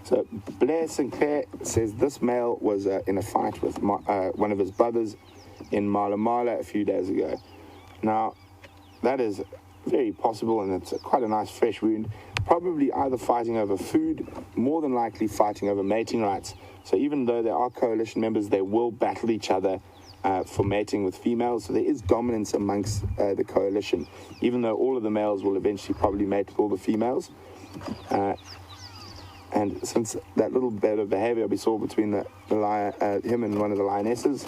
So Blair Sinclair says this male was in a fight with one of his brothers in Mala Mala a few days ago. Now, that is very possible, and it's quite a nice fresh wound. Probably either fighting over food, more than likely fighting over mating rights. So even though there are coalition members, they will battle each other for mating with females. So there is dominance amongst the coalition, even though all of the males will eventually probably mate with all the females. And since that little bit of behavior we saw between him and one of the lionesses,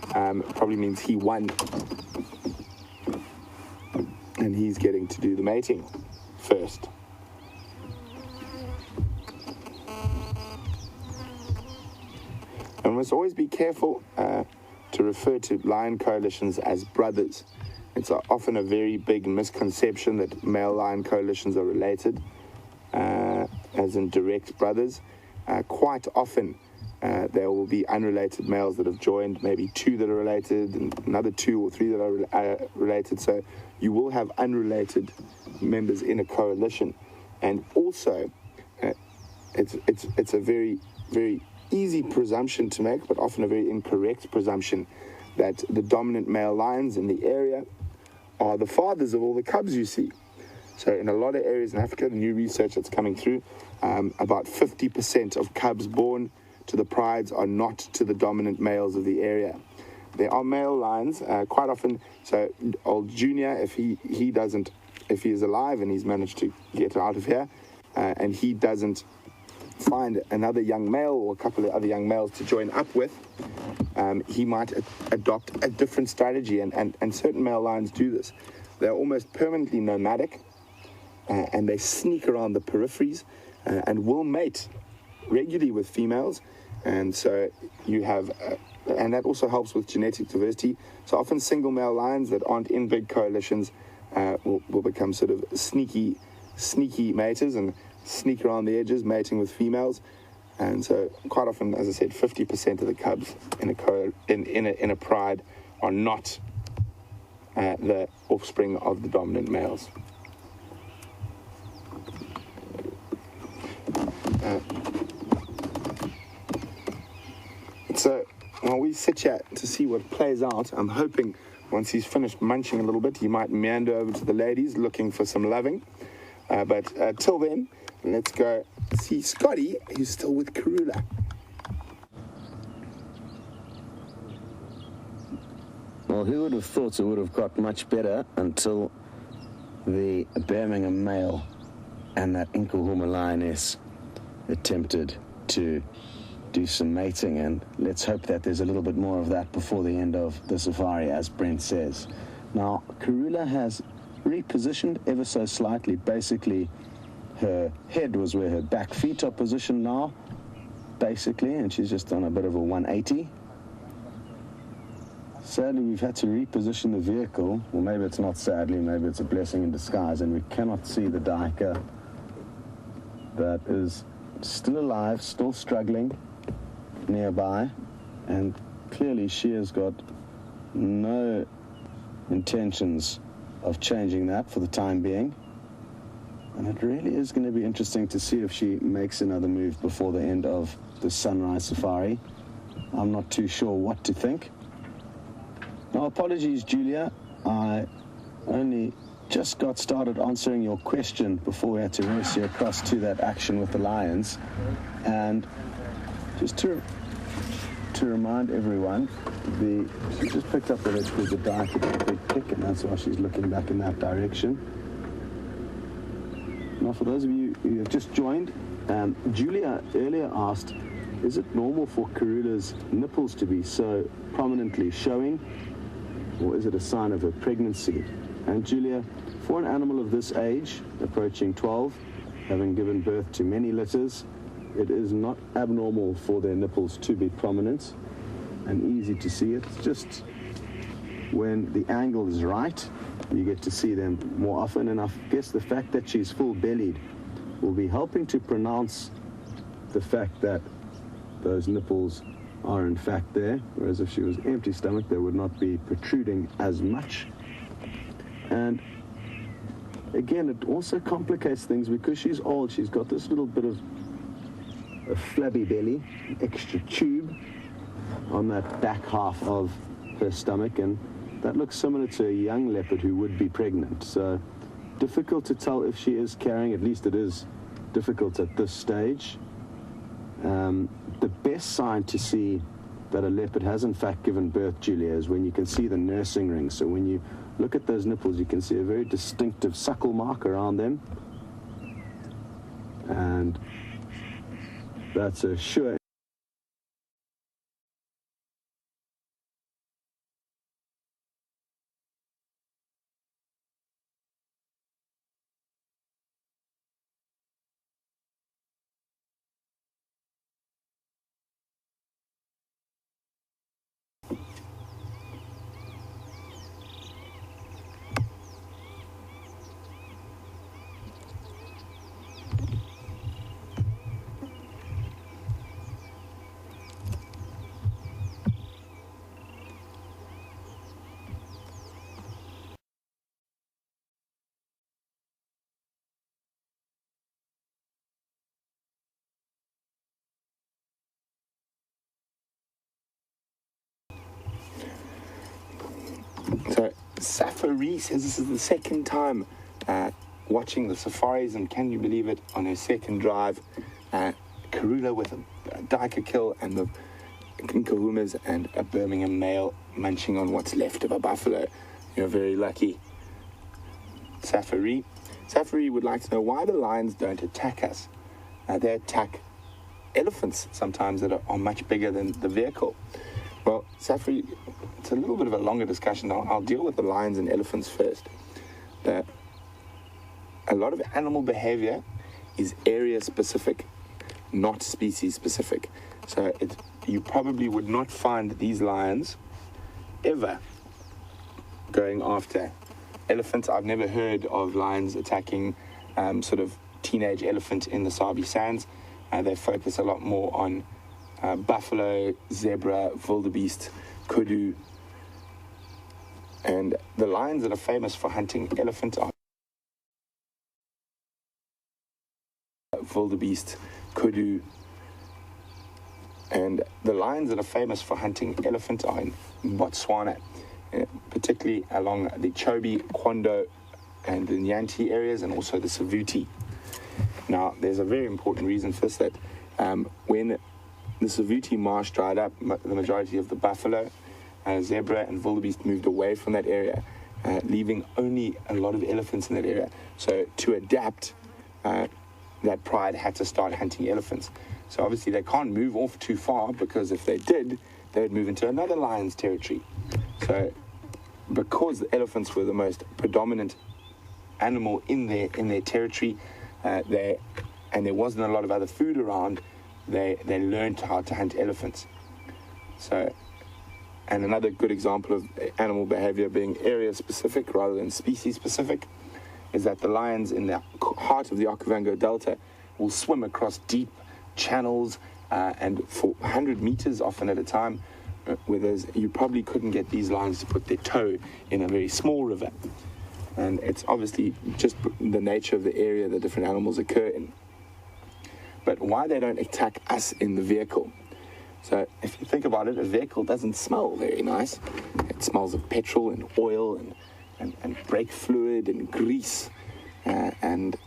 probably means he won. And he's getting to do the mating first. And we must always be careful to refer to lion coalitions as brothers. It's often a very big misconception that male lion coalitions are related, as in direct brothers. Quite often there will be unrelated males that have joined, maybe 2 that are related, and another 2 or 3 that are related. So you will have unrelated members in a coalition. And also, it's a very, very easy presumption to make, but often a very incorrect presumption, that the dominant male lions in the area are the fathers of all the cubs you see. So in a lot of areas in Africa, the new research that's coming through, about 50% of cubs born to the prides are not to the dominant males of the area. There are male lions quite often. So old Junior, if he is alive and he's managed to get out of here, and he doesn't find another young male or a couple of other young males to join up with, he might adopt a different strategy, and certain male lions do this. They're almost permanently nomadic, and they sneak around the peripheries and will mate regularly with females. And so you have, and that also helps with genetic diversity. So often single male lions that aren't in big coalitions will become sort of sneaky maters and sneak around the edges, mating with females. And so quite often, as I said, 50% of the cubs in a pride are not the offspring of the dominant males. So while we sit here to see what plays out, I'm hoping once he's finished munching a little bit, he might meander over to the ladies looking for some loving. But till then, let's go see Scotty, who's still with Karula. Well, who would have thought it would have got much better until the Birmingham male and that Nkuhuma lioness attempted to do some mating, and let's hope that there's a little bit more of that before the end of the safari, as Brent says. Now, Karula has repositioned ever so slightly, basically her head was where her back feet are positioned now, basically, and she's just on a bit of a 180. Sadly, we've had to reposition the vehicle. Well, maybe it's not sadly, maybe it's a blessing in disguise, and we cannot see the duiker that is still alive, still struggling nearby, and clearly she has got no intentions of changing that for the time being. And it really is going to be interesting to see if she makes another move before the end of the sunrise safari. I'm not too sure what to think. Now, apologies, Julia. I only just got started answering your question before we had to race you across to that action with the lions. And just to remind everyone, she just picked up what it's called the duiker, the big pick, and that's why she's looking back in that direction. Now, for those of you who have just joined, Julia earlier asked, is it normal for Karula's nipples to be so prominently showing, or is it a sign of her pregnancy? And Julia, for an animal of this age, approaching 12, having given birth to many litters, it is not abnormal for their nipples to be prominent and easy to see. It's just when the angle is right, you get to see them more often. And I guess the fact that she's full-bellied will be helping to pronounce the fact that those nipples are in fact there, whereas if she was empty stomach, they would not be protruding as much. And again, it also complicates things because she's old. She's got this little bit of a flabby belly, extra tube on that back half of her stomach, and that looks similar to a young leopard who would be pregnant. So difficult to tell if she is carrying, at least it is difficult at this stage. The best sign to see that a leopard has in fact given birth, Julia, is when you can see the nursing ring. So when you look at those nipples, you can see a very distinctive suckle mark around them. And that's a sure So Safari says this is the second time watching the safaris, and can you believe it, on her second drive, Karula with a duiker kill and the Nkuhumas and a Birmingham male munching on what's left of a buffalo. You're very lucky. Safari would like to know why the lions don't attack us. They attack elephants sometimes that are much bigger than the vehicle. Well, Safari, it's a little bit of a longer discussion. I'll deal with the lions and elephants first. A lot of animal behavior is area-specific, not species-specific. So you probably would not find these lions ever going after elephants. I've never heard of lions attacking sort of teenage elephant in the Sabi Sands. They focus a lot more on buffalo, zebra, wildebeest, kudu. And the lions that are famous for hunting elephant are wildebeest, kudu. And the lions that are famous for hunting elephant are in Botswana, particularly along the Chobe, Kwondo, and the Nyanti areas, and also the Savuti. Now, there's a very important reason for this, that when the Savuti marsh dried up, the majority of the buffalo, zebra, and wildebeest moved away from that area, leaving only a lot of elephants in that area. So to adapt, that pride had to start hunting elephants. So obviously they can't move off too far, because if they did, they would move into another lion's territory. So because the elephants were the most predominant animal in their territory, and there wasn't a lot of other food around, they learned how to hunt elephants. So, and another good example of animal behavior being area specific rather than species specific is that the lions in the heart of the Okavango Delta will swim across deep channels and for 100 meters often at a time, whereas you probably couldn't get these lions to put their toe in a very small river. And it's obviously just the nature of the area that different animals occur in. But why they don't attack us in the vehicle? So if you think about it, a vehicle doesn't smell very nice. It smells of petrol and oil and brake fluid and grease. And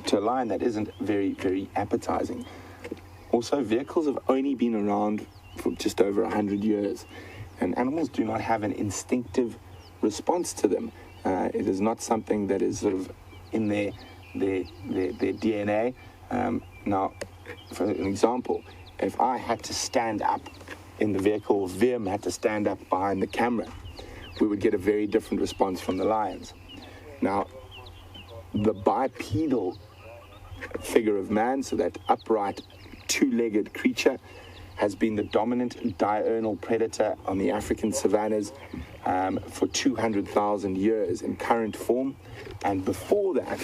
to a lion, that isn't very, very appetizing. Also, vehicles have only been around for just over 100 years. And animals do not have an instinctive response to them. It is not something that is sort of in their DNA. Now, for an example, if I had to stand up in the vehicle, Wium had to stand up behind the camera, we would get a very different response from the lions. Now, the bipedal figure of man, so that upright, two-legged creature, has been the dominant diurnal predator on the African savannas for 200,000 years in current form. And before that,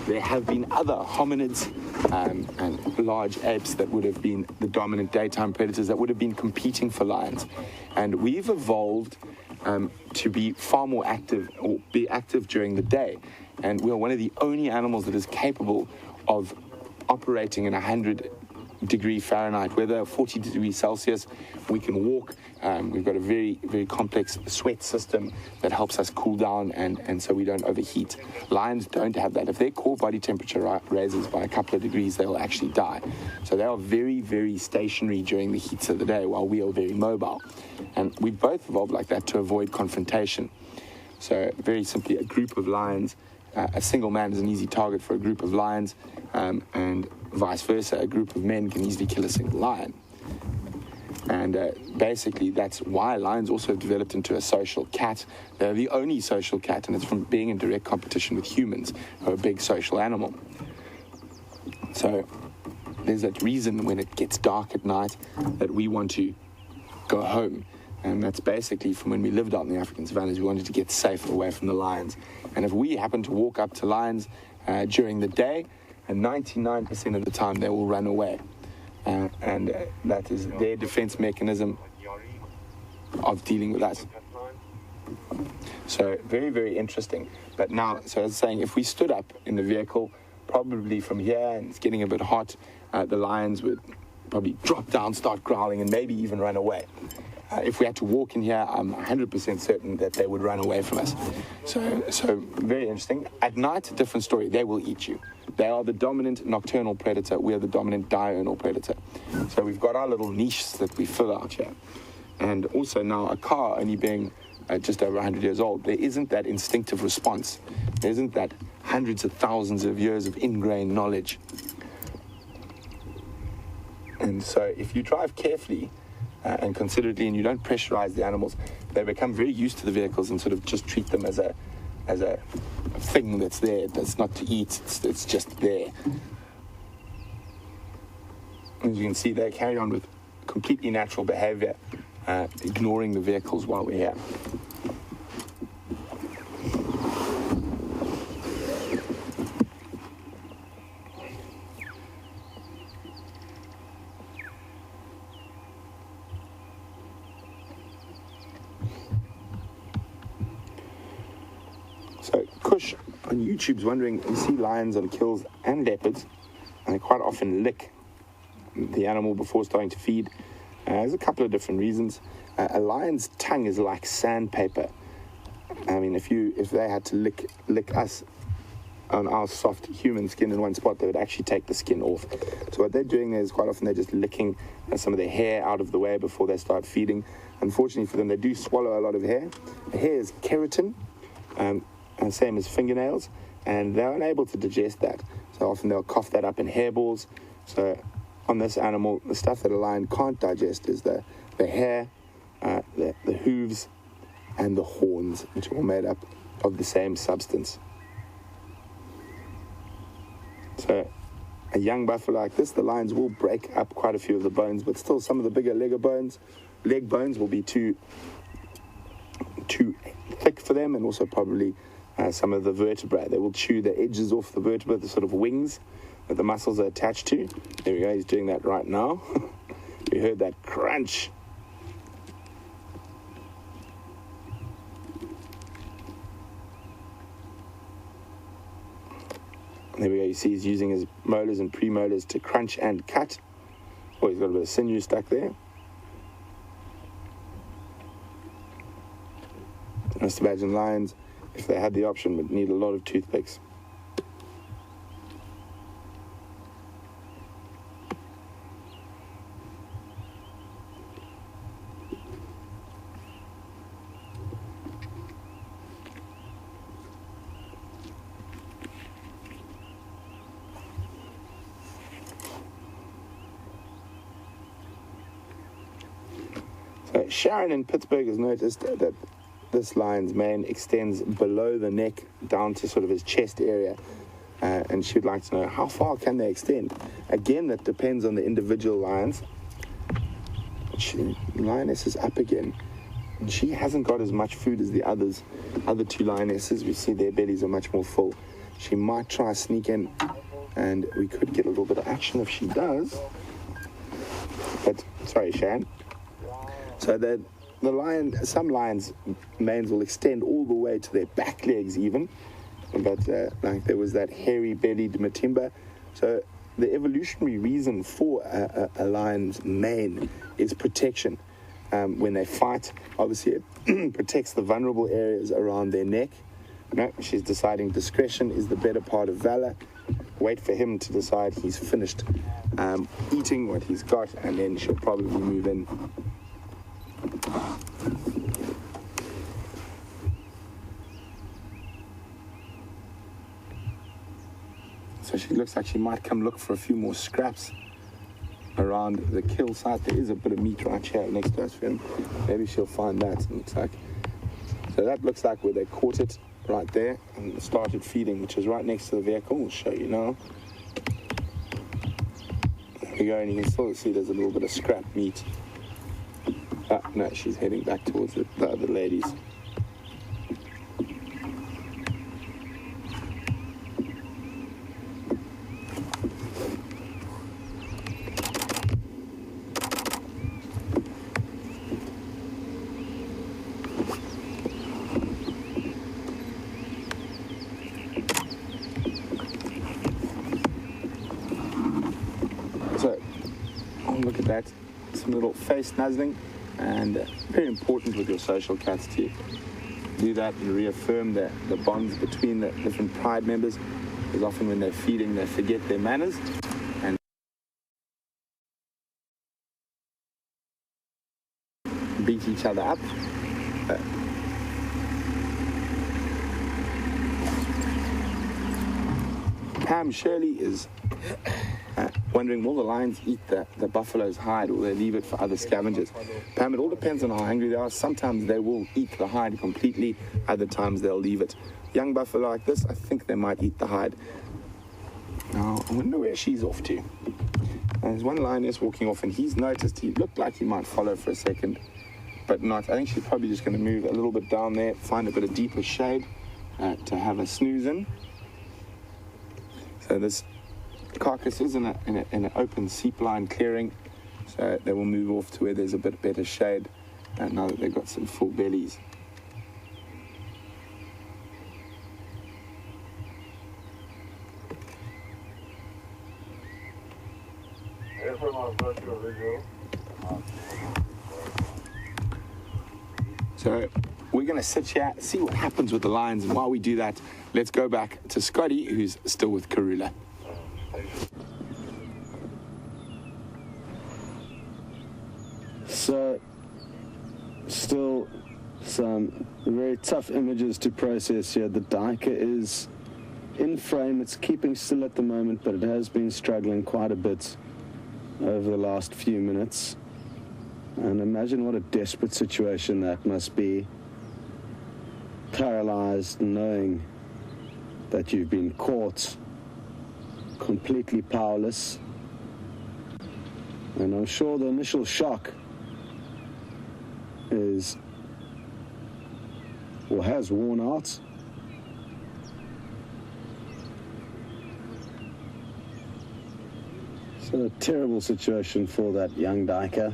there have been other hominids and large apes that would have been the dominant daytime predators that would have been competing for lions. And we've evolved to be far more active, or be active during the day. And we are one of the only animals that is capable of operating in 100-degree Fahrenheit weather, 40 degrees Celsius. We can walk. We've got a very, very complex sweat system that helps us cool down, and so we don't overheat. Lions don't have that. If their core body temperature raises by a couple of degrees, they'll actually die. So they are very, very stationary during the heats of the day, while we are very mobile. And we both evolved like that to avoid confrontation. So very simply, a group of lions, a single man is an easy target for a group of lions, and vice versa, a group of men can easily kill a single lion. And basically, that's why lions also have developed into a social cat. They're the only social cat, and it's from being in direct competition with humans, who are a big social animal. So there's that reason when it gets dark at night that we want to go home. And that's basically from when we lived out in the African savannas. We wanted to get safe away from the lions. And if we happen to walk up to lions during the day, and 99% of the time they will run away. And that is their defense mechanism of dealing with us. So very, very interesting. But now, so I was saying, if we stood up in the vehicle, probably from here, and it's getting a bit hot, the lions would probably drop down, start growling, and maybe even run away. If we had to walk in here, I'm 100% certain that they would run away from us. So very interesting. At night, a different story. They will eat you. They are the dominant nocturnal predator. We are the dominant diurnal predator. So we've got our little niches that we fill out here. And also now, a car only being just over 100 years old, there isn't that instinctive response. There isn't that hundreds of thousands of years of ingrained knowledge. And so if you drive carefully, and considerately, and you don't pressurize the animals, they become very used to the vehicles and sort of just treat them as a thing that's there, that's not to eat, it's just there. As you can see, they carry on with completely natural behavior, ignoring the vehicles while we're here. So Kush on YouTube's wondering, you see lions on kills and leopards, and they quite often lick the animal before starting to feed. There's a couple of different reasons. A lion's tongue is like sandpaper. I mean, if they had to lick us on our soft human skin in one spot, they would actually take the skin off. So what they're doing there is quite often they're just licking some of their hair out of the way before they start feeding. Unfortunately for them, they do swallow a lot of hair. The hair is keratin, and same as fingernails, and they're unable to digest that. So often they'll cough that up in hairballs. So on this animal, the stuff that a lion can't digest is the hair, the hooves, and the horns, which are all made up of the same substance. So a young buffalo like this, the lions will break up quite a few of the bones, but still some of the bigger leg bones will be too thick for them, and also probably some of the vertebrae. They will chew the edges off the vertebrae, the sort of wings that the muscles are attached to. There we go, he's doing that right now. We heard that crunch. There we go, you see he's using his molars and premolars to crunch and cut. Oh, he's got a bit of sinew stuck there. I must imagine lions, if they had the option, would need a lot of toothpicks. So Sharon in Pittsburgh has noticed that this lion's mane extends below the neck down to sort of his chest area, and she'd like to know how far can they extend. Again, that depends on the individual lions. Lioness is up again, and she hasn't got as much food as the other two lionesses. We see their bellies are much more full. She might try sneak in, and we could get a little bit of action if she does. But sorry, Sharon. So that some lions' manes will extend all the way to their back legs even, but like there was that hairy-bellied Matimba. So the evolutionary reason for a lion's mane is protection. When they fight, obviously it protects the vulnerable areas around their neck. No, she's deciding discretion is the better part of valor. Wait for him to decide he's finished eating what he's got, and then she'll probably move in. So she looks like she might come look for a few more scraps around the kill site. There is a bit of meat right here next to us for him. Maybe she'll find that. It looks like. So that looks like where they caught it right there and started feeding, which is right next to the vehicle. We'll show you now. There we go, and you can still see there's a little bit of scrap meat. Ah, no, she's heading back towards the other ladies. So, oh, look at that. Some little face nuzzling. And very important with your social cats to do that and reaffirm the bonds between the different pride members, because often when they're feeding they forget their manners and beat each other up. Pam Shirley is wondering, will the lions eat the buffalo's hide, or will they leave it for other scavengers? Pam, it all depends on how hungry they are. Sometimes they will eat the hide completely, other times they'll leave it. Young buffalo like this, I think they might eat the hide. Now, I wonder where she's off to. There's one lioness walking off, and he's noticed he looked like he might follow for a second, but not. I think she's probably just going to move a little bit down there, find a bit of deeper shade to have a snooze in. So this carcass is in an open seep line clearing, so they will move off to where there's a bit better shade now that they've got some full bellies. So we're going to sit here, see what happens with the lions, and while we do that, let's go back to Scotty, who's still with Karula. So, still some very tough images to process here. The duiker is in frame. It's keeping still at the moment, but it has been struggling quite a bit over the last few minutes. And imagine what a desperate situation that must be. Paralyzed, knowing that you've been caught completely powerless. And I'm sure the initial shock is, or has worn out. So a terrible situation for that young duiker.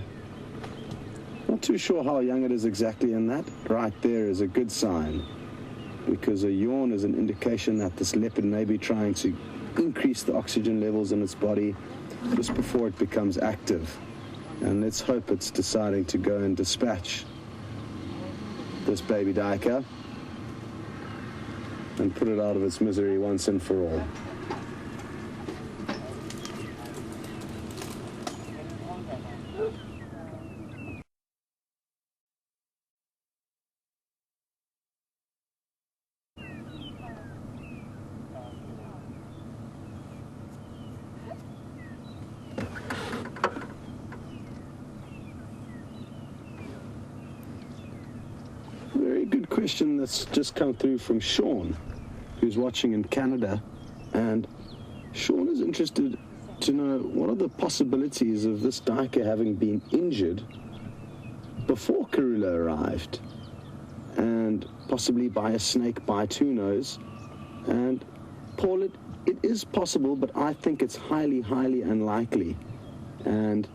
Not too sure how young it is exactly, and that right there is a good sign, because a yawn is an indication that this leopard may be trying to increase the oxygen levels in its body just before it becomes active. And let's hope it's deciding to go and dispatch this baby duiker and put it out of its misery once and for all. Very good question that's just come through from Sean, who's watching in Canada. And Sean is interested to know what are the possibilities of this duiker having been injured before Karula arrived, and possibly by a snake bite, who knows. And Paul, it is possible, but I think it's highly, highly unlikely. And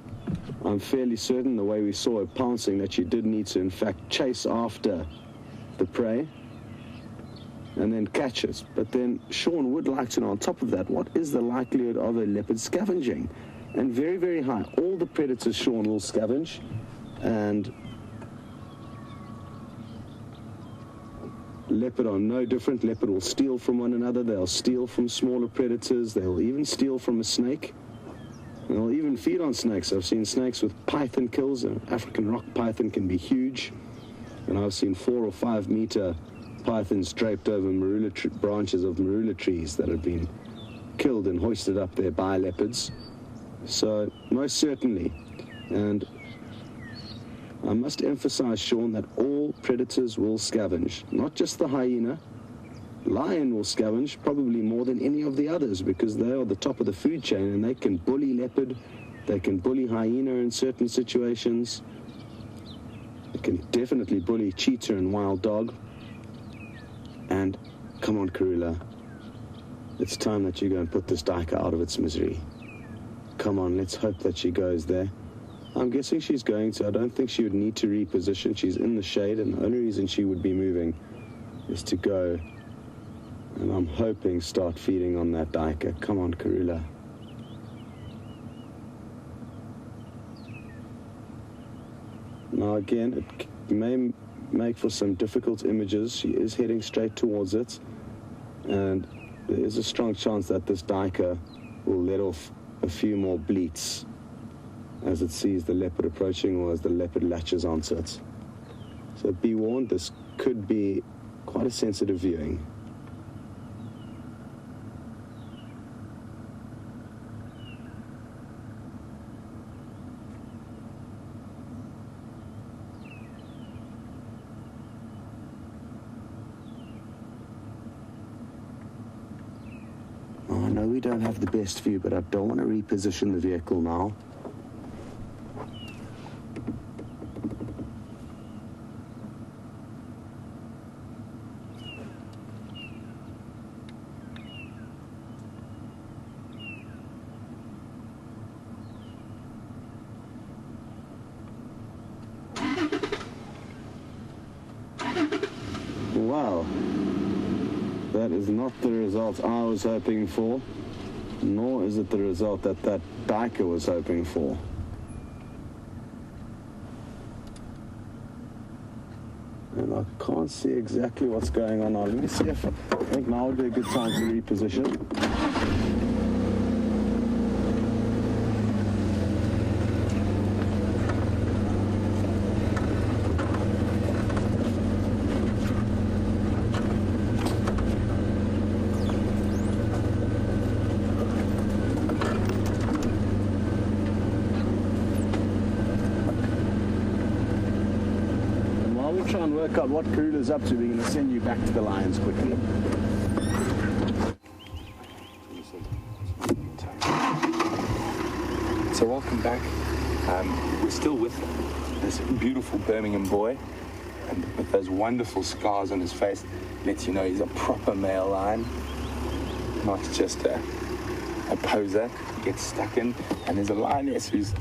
I'm fairly certain, the way we saw her pouncing, that she did need to, in fact, chase after the prey and then catch it. But then Sean would like to know, on top of that, what is the likelihood of a leopard scavenging? And very, very high. All the predators, Sean, will scavenge. And leopard are no different. Leopard will steal from one another. They'll steal from smaller predators. They'll even steal from a snake. They'll even feed on snakes. I've seen snakes with python kills. An African rock python can be huge. And I've seen 4 or 5 meter pythons draped over branches of marula trees that have been killed and hoisted up there by leopards. So, most certainly. And I must emphasize, Sean, that all predators will scavenge. Not just the hyena. Lion will scavenge probably more than any of the others, because they are the top of the food chain, and they can bully leopard, they can bully hyena in certain situations, they can definitely bully cheetah and wild dog. And come on, Karula, it's time that you go and put this duiker out of its misery. Come on, let's hope that she goes there. I'm guessing she's going to. I don't think she would need to reposition. She's in the shade, and the only reason she would be moving is to go, and I'm hoping, start feeding on that duiker. Come on, Karula. Now again, it may make for some difficult images. She is heading straight towards it, and there is a strong chance that this duiker will let off a few more bleats as it sees the leopard approaching, or as the leopard latches onto it. So be warned, this could be quite a sensitive viewing. I know we don't have the best view, but I don't want to reposition the vehicle now. Wow. That is not the result I was hoping for, nor is it the result that that duiker was hoping for. And I can't see exactly what's going on now. Let me see if I think now would be a good time to reposition. Try and work out what Karula's up to. We're going to send you back to the lions quickly. welcome back. We're still with this beautiful Birmingham boy, and with those wonderful scars on his face, lets you know he's a proper male lion, not just a poser. He gets stuck in, and there's a lioness who's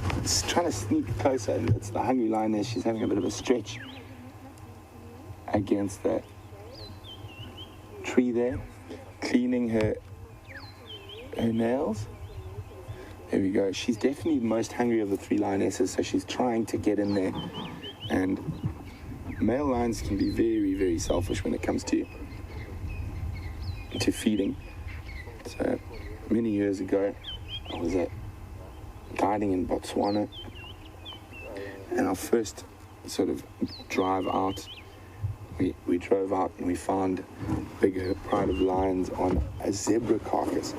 trying to sneak closer, and it's the hungry lioness. She's having a bit of a stretch against the tree there, cleaning her nails. There we go. She's definitely the most hungry of the three lionesses, so she's trying to get in there. And male lions can be very, very selfish when it comes to feeding. So many years ago, I was guiding in Botswana, and our first sort of drive out, we drove out and we found a big pride of lions on a zebra carcass,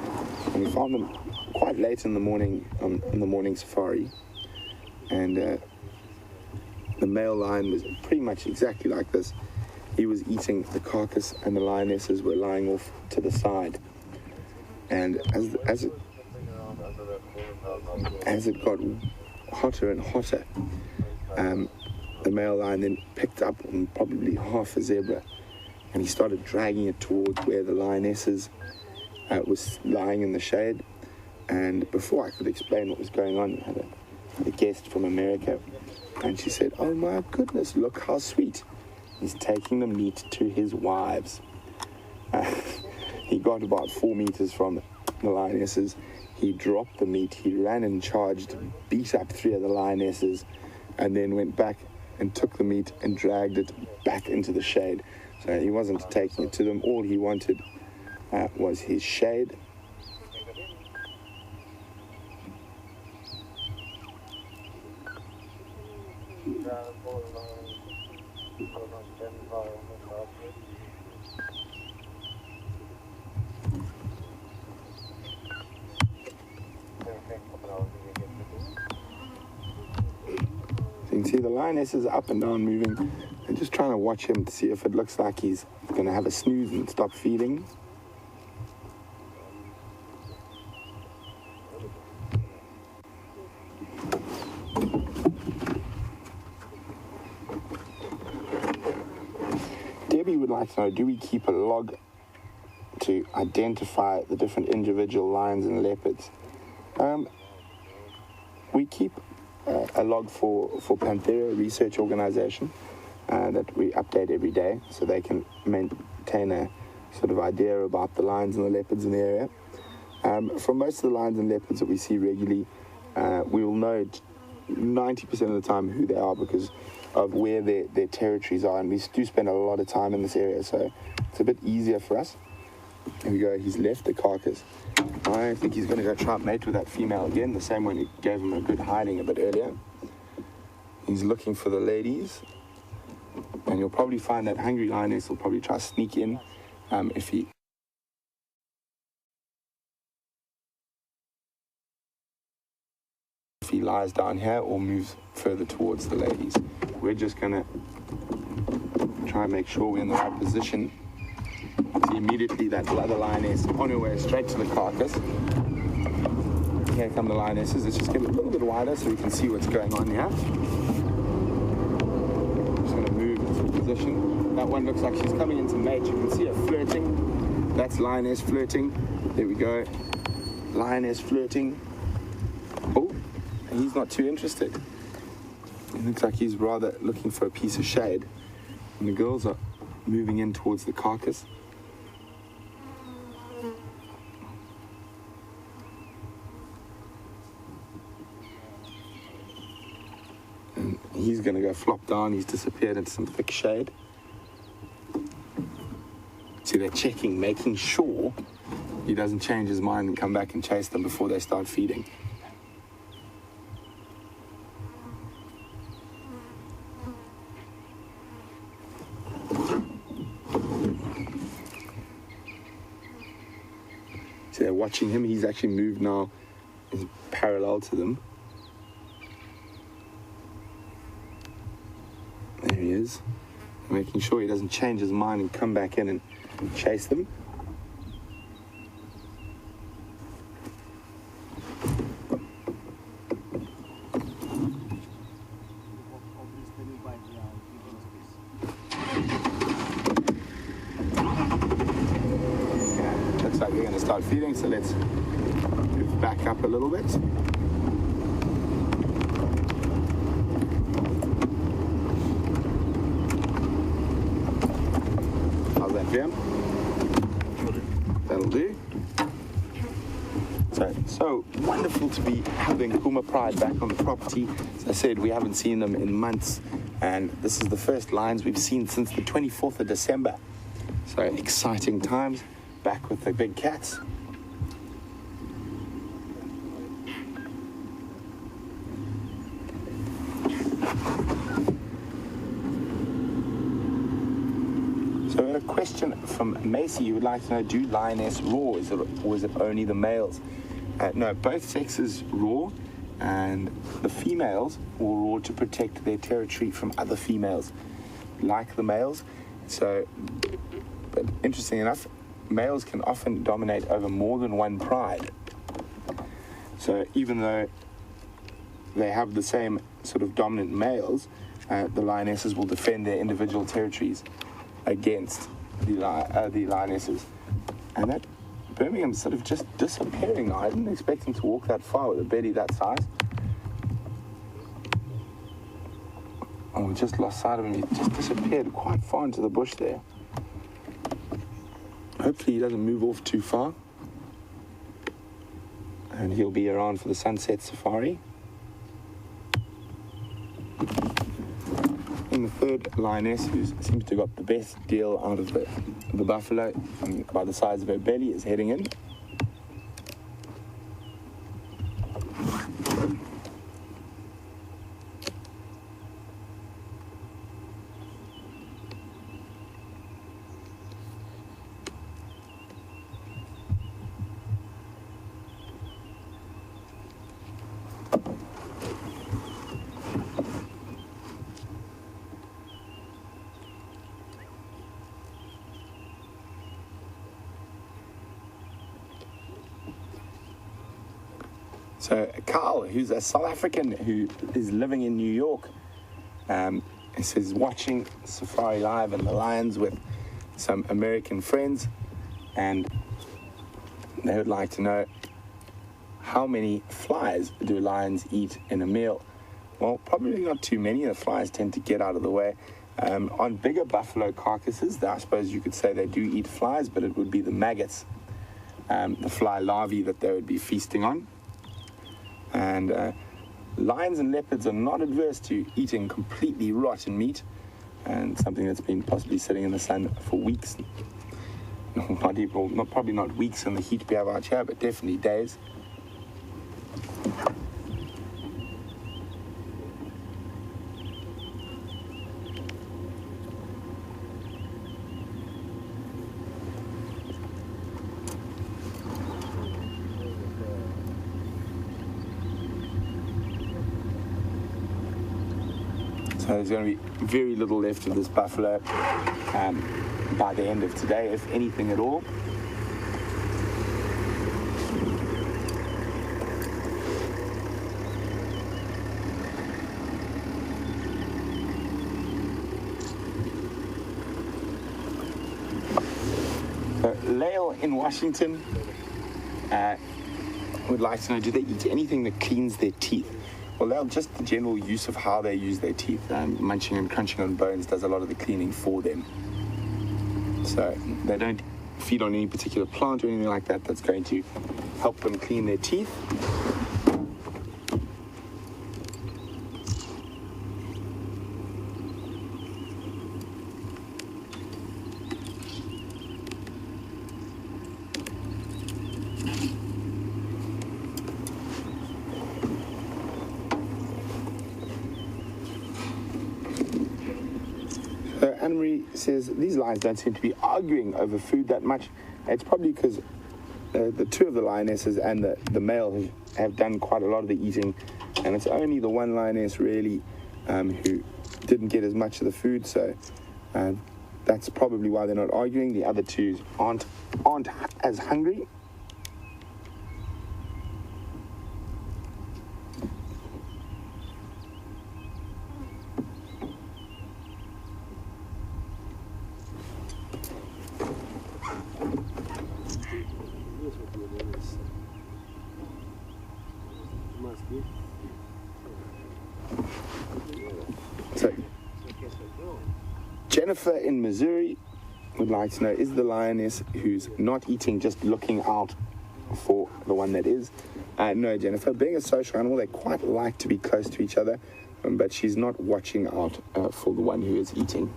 and we found them quite late in the morning in the morning safari, and the male lion was pretty much exactly like this. He was eating the carcass, and the lionesses were lying off to the side. And as it got hotter and hotter, the male lion then picked up on probably half a zebra, and he started dragging it towards where the lionesses was lying in the shade. And before I could explain what was going on, I had a guest from America, and she said, "Oh my goodness, look how sweet. He's taking the meat to his wives." He got about 4 meters from the lionesses. He dropped the meat. He ran and charged, beat up 3 of the lionesses, and then went back and took the meat and dragged it back into the shade. So he wasn't taking it to them. All he wanted was his shade. So you can see the lioness is up and down moving, and just trying to watch him to see if it looks like he's going to have a snooze and stop feeding. Debbie would like to know, do we keep a log to identify the different individual lions and leopards? We keep a log for Panthera Research Organization that we update every day, so they can maintain a sort of idea about the lions and the leopards in the area. For most of the lions and leopards that we see regularly, we will know 90% of the time who they are because of where their territories are, and we do spend a lot of time in this area, so it's a bit easier for us. Here we go. He's left the carcass. I think he's going to go try and mate with that female again, the same one who gave him a good hiding a bit earlier. He's looking for the ladies, and you'll probably find that hungry lioness will probably try to sneak in if he lies down here or moves further towards the ladies. We're just going to try and make sure we're in the right position. See immediately that other lioness on her way straight to the carcass. Here come the lionesses. Let's just get a little bit wider so we can see what's going on here. Just going to move into position. That one looks like she's coming into mate. You can see her flirting. That's lioness flirting. There we go. Lioness flirting. Oh, and he's not too interested. It looks like he's rather looking for a piece of shade. And the girls are moving in towards the carcass. And he's going to go flop down. He's disappeared into some thick shade. See, they're checking, making sure he doesn't change his mind and come back and chase them before they start feeding. So they're watching him. He's actually moved now. He's parallel to them. There he is. Making sure he doesn't change his mind and come back in and chase them. start feeding, so let's move back up a little bit. How's that, Jim? That'll do. So wonderful to be having Nkuhuma Pride back on the property. As I said, we haven't seen them in months, and this is the first lions we've seen since the 24th of December. So exciting times, back with the big cats. So a question from Macy, you would like to know, do lioness roar, or is it only the males? No, both sexes roar, and the females will roar to protect their territory from other females, like the males. So, but interesting enough, males can often dominate over more than one pride. So even though they have the same sort of dominant males, the lionesses will defend their individual territories against the lionesses. And that Birmingham's sort of just disappearing now. I didn't expect him to walk that far with a belly that size. Oh, we just lost sight of him. He just disappeared quite far into the bush there. Hopefully he doesn't move off too far. And he'll be around for the sunset safari. And the third lioness, who seems to have got the best deal out of the buffalo by the size of her belly, is heading in. So Carl, who's a South African who is living in New York, says watching SafariLIVE and the lions with some American friends, and they would like to know, how many flies do lions eat in a meal? Well, probably not too many. The flies tend to get out of the way. On bigger buffalo carcasses, I suppose you could say they do eat flies, but it would be the maggots, the fly larvae that they would be feasting on. And lions and leopards are not adverse to eating completely rotten meat, and something that's been possibly sitting in the sun for weeks. Probably not weeks in the heat we have out here, but definitely days. So there's going to be very little left of this buffalo by the end of today, if anything at all. Lael in Washington would like to know, do they eat anything that cleans their teeth? Well, just the general use of how they use their teeth. Munching and crunching on bones does a lot of the cleaning for them. So they don't feed on any particular plant or anything like that that's going to help them clean their teeth. Anne-Marie says these lions don't seem to be arguing over food that much. It's probably because the two of the lionesses and the male have done quite a lot of the eating, and it's only the one lioness really who didn't get as much of the food, so that's probably why they're not arguing. The other two aren't as hungry. Jennifer in Missouri would like to know, is the lioness who's not eating just looking out for the one that is? No, Jennifer. Being a social animal, they quite like to be close to each other, but she's not watching out for the one who is eating.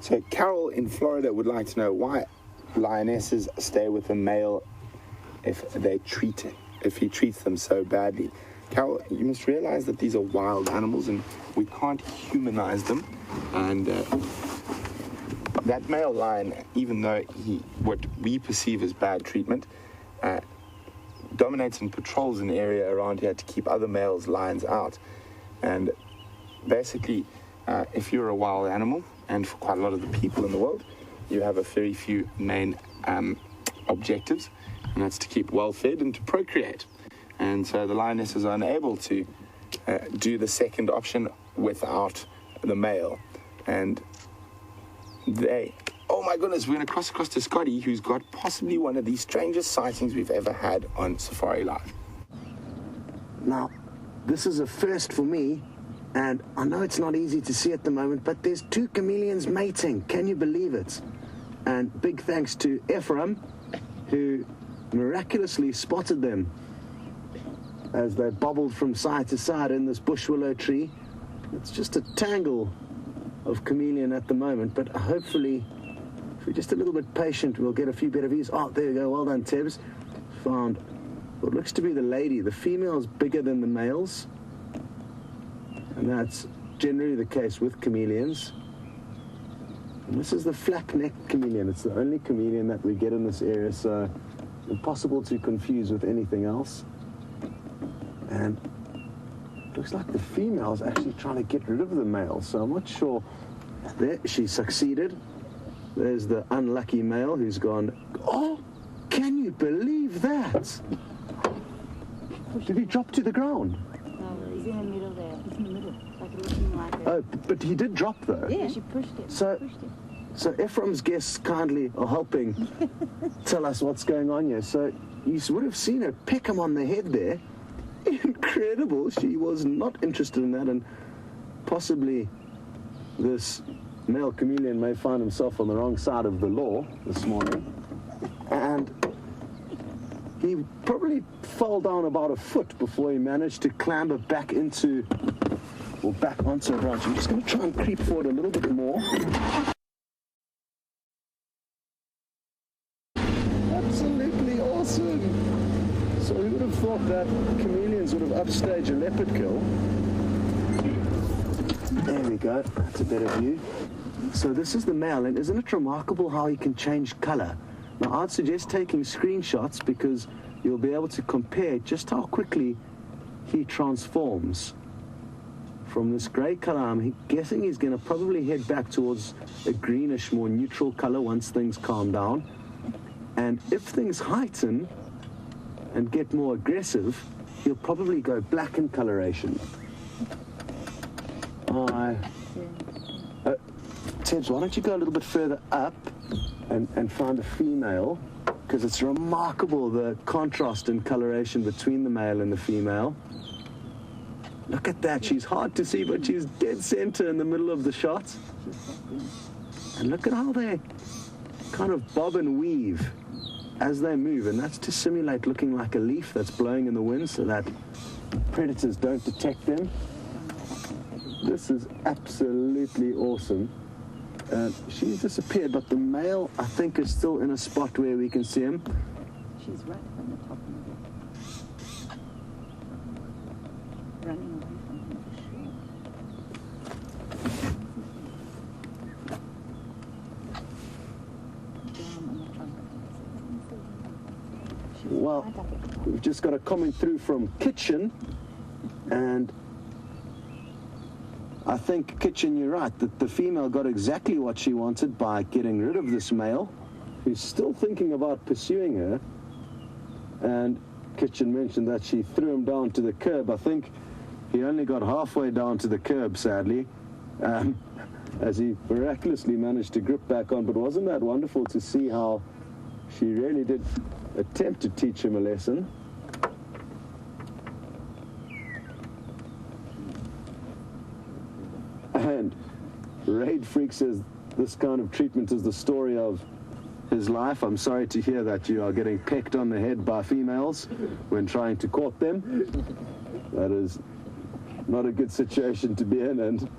So Carol in Florida would like to know why lionesses stay with a male if he treats them so badly. Carol, you must realize that these are wild animals and we can't humanize them. And that male lion, even though what we perceive as bad treatment, dominates and patrols an area around here to keep other males lions out. And basically, if you're a wild animal, and for quite a lot of the people in the world, you have a very few main objectives, and that's to keep well fed and to procreate. And so the lionesses are unable to do the second option without the male. And oh my goodness, we're going to cross across to Scotty, who's got possibly one of the strangest sightings we've ever had on SafariLIVE. Now, this is a first for me. And I know it's not easy to see at the moment, but there's two chameleons mating. Can you believe it? And big thanks to Ephraim, who miraculously spotted them as they bobbled from side to side in this bush willow tree. It's just a tangle of chameleon at the moment, but hopefully, if we're just a little bit patient, we'll get a few better views. Oh, there you go. Well done, Tebs. Found what looks to be the lady. The female's bigger than the males. And that's generally the case with chameleons. And this is the flap-necked chameleon. It's the only chameleon that we get in this area, so impossible to confuse with anything else. And it looks like the female's actually trying to get rid of the male, so I'm not sure. There, she succeeded. There's the unlucky male who's gone, oh, can you believe that? Did he drop to the ground? No, he's in the middle there. He's in the middle. Like looking like a... Oh, but he did drop though. Yeah, she pushed it. So Ephraim's guests kindly are helping tell us what's going on here. So you would have seen her pick him on the head there. Incredible. She was not interested in that, and possibly this male chameleon may find himself on the wrong side of the law this morning. And he probably fell down about a foot before he managed to clamber back onto a branch. I'm just going to try and creep forward a little bit more. Absolutely awesome. So who would have thought that chameleons would have upstaged a leopard kill? There we go. That's a better view. So this is the male, and isn't it remarkable how he can change color? Now, I'd suggest taking screenshots because you'll be able to compare just how quickly he transforms from this grey color. I'm guessing he's going to probably head back towards a greenish, more neutral color once things calm down. And if things heighten and get more aggressive, he'll probably go black in coloration. Tebs, why don't you go a little bit further up and find a female, because it's remarkable the contrast in coloration between the male and the female. Look at that. She's hard to see, but she's dead center in the middle of the shot. And look at how they kind of bob and weave as they move, and that's to simulate looking like a leaf that's blowing in the wind so that predators don't detect them. This is absolutely awesome. She's disappeared, but the male, I think, is still in a spot where we can see him. She's right from the top of the running away from him for sure. Well, we've just got a comment through from Kitchen, and I think, Kitchen, you're right, that the female got exactly what she wanted by getting rid of this male, who's still thinking about pursuing her. and Kitchen mentioned that she threw him down to the curb. I think he only got halfway down to the curb, sadly, as he miraculously managed to grip back on. But wasn't that wonderful to see how she really did attempt to teach him a lesson? And Raid Freak says this kind of treatment is the story of his life. I'm sorry to hear that you are getting pecked on the head by females when trying to court them. That is not a good situation to be in, and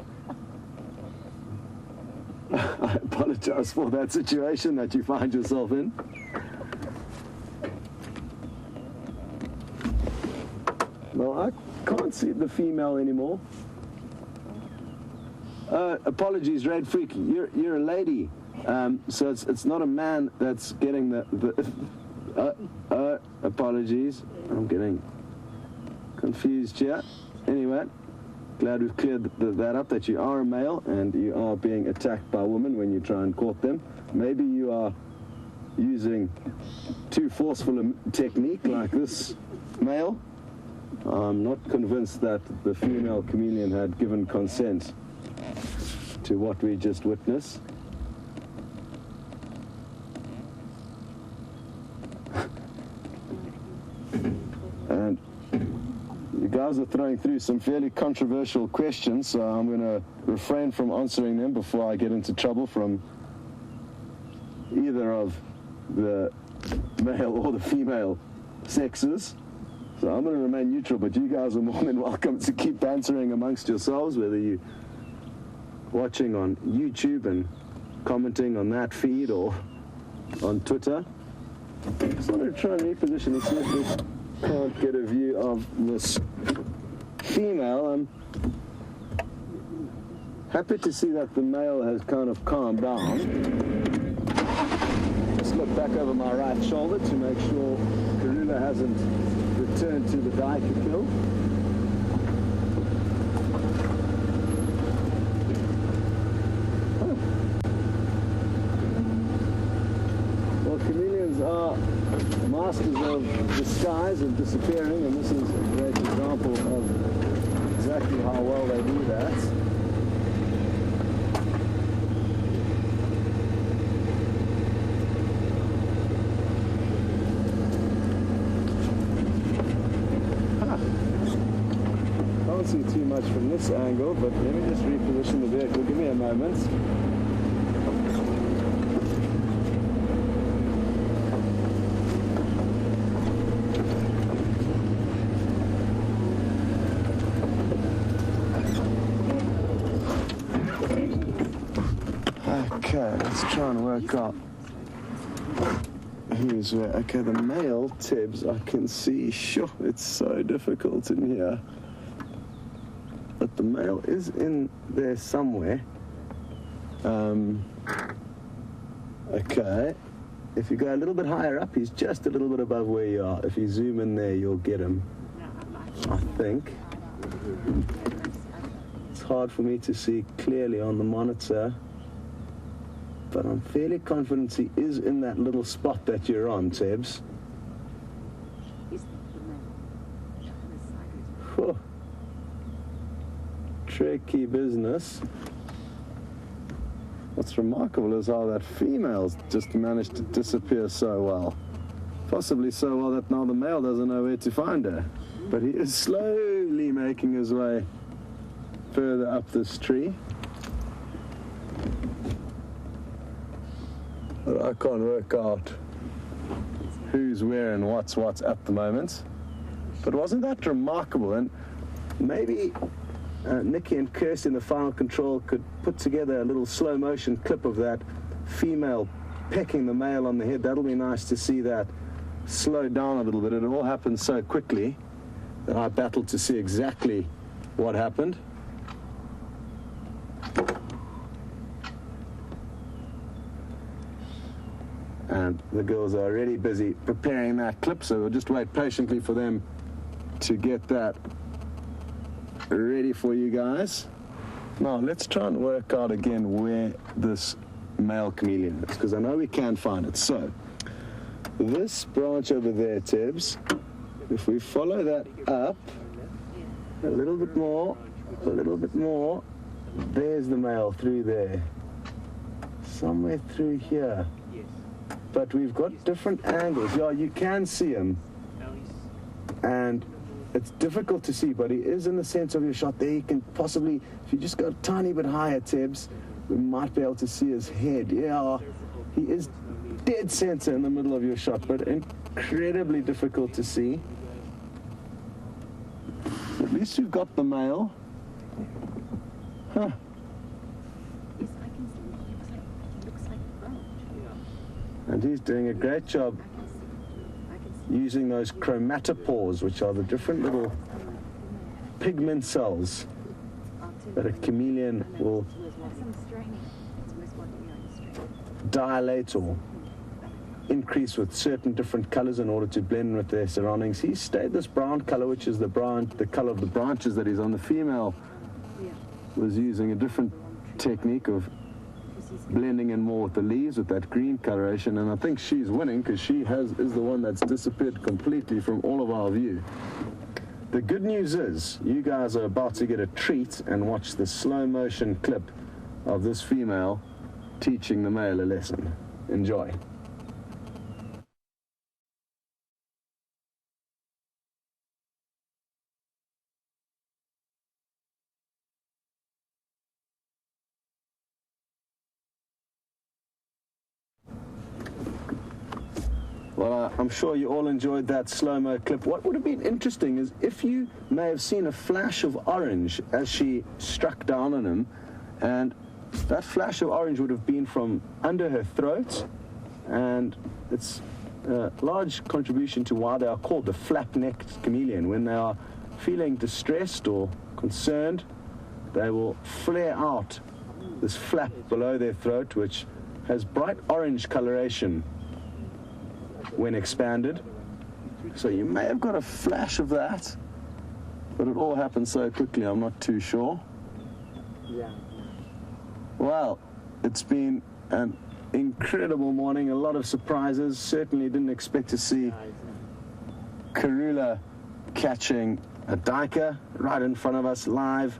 I apologize for that situation that you find yourself in. No, I can't see the female anymore. Apologies, Red Freak. You're a lady, so it's not a man that's getting the apologies. I'm getting confused here. Anyway, glad we've cleared that up, that you are a male and you are being attacked by women when you try and court them. Maybe you are using too forceful a technique like this male. I'm not convinced that the female chameleon had given consent to what we just witnessed. And you guys are throwing through some fairly controversial questions, so I'm going to refrain from answering them before I get into trouble from either of the male or the female sexes. So I'm going to remain neutral, but you guys are more than welcome to keep bantering amongst yourselves, whether you watching on YouTube and commenting on that feed or on Twitter. I just wanted to try and reposition and see if we can't get a view of this female. I'm happy to see that the male has kind of calmed down. Just look back over my right shoulder to make sure Karula hasn't returned to the duiker kill. Chameleons are masters of disguise and disappearing, and this is a great example of exactly how well they do that. Can't see too much from this angle, but let me just reposition the vehicle. Give me a moment. Okay, let's try and work out who's where. Okay, the male Tebs I can see. Sure, it's so difficult in here. But the male is in there somewhere. Okay, if you go a little bit higher up, he's just a little bit above where you are. If you zoom in there, you'll get him, I think. It's hard for me to see clearly on the monitor, but I'm fairly confident he is in that little spot that you're on, Tebs. Whew. Tricky business. What's remarkable is how that female's just managed to disappear so well. Possibly so well that now the male doesn't know where to find her. But he is slowly making his way further up this tree. But I can't work out who's where and what's at the moment. But wasn't that remarkable? And maybe Nikki and Kirsty in the final control could put together a little slow motion clip of that female pecking the male on the head. That'll be nice to see that slow down a little bit. It all happened so quickly that I battled to see exactly what happened. And the girls are already busy preparing that clip, so we'll just wait patiently for them to get that ready for you guys. Now, let's try and work out again where this male chameleon is, because I know we can find it. So, this branch over there, Tebs, if we follow that up a little bit more, there's the male through there. Somewhere through here. But we've got different angles. Yeah, you can see him. And it's difficult to see, but he is in the center of your shot there. You can possibly, if you just go a tiny bit higher, Tebs, we might be able to see his head. Yeah, he is dead center in the middle of your shot, but incredibly difficult to see. At least you've got the male. Huh. Yes, I can see. It looks like Brent. And he's doing a great job using those chromatopores, which are the different little pigment cells that a chameleon will dilate or increase with certain different colors in order to blend with their surroundings. He's stayed this brown color, which is the color of the branches that he's on. The female was using a different technique of blending in more with the leaves with that green coloration, and I think she's winning because she is the one that's disappeared completely from all of our view. The good news is you guys are about to get a treat and watch the slow motion clip of this female teaching the male a lesson. Enjoy. Well, I'm sure you all enjoyed that slow-mo clip. What would have been interesting is if you may have seen a flash of orange as she struck down on him, and that flash of orange would have been from under her throat, and it's a large contribution to why they are called the flap-necked chameleon. When they are feeling distressed or concerned, they will flare out this flap below their throat, which has bright orange coloration when expanded. So you may have got a flash of that, but it all happened so quickly, I'm not too sure. Yeah. Well, it's been an incredible morning, a lot of surprises. Certainly didn't expect to see Karula catching a duiker right in front of us live,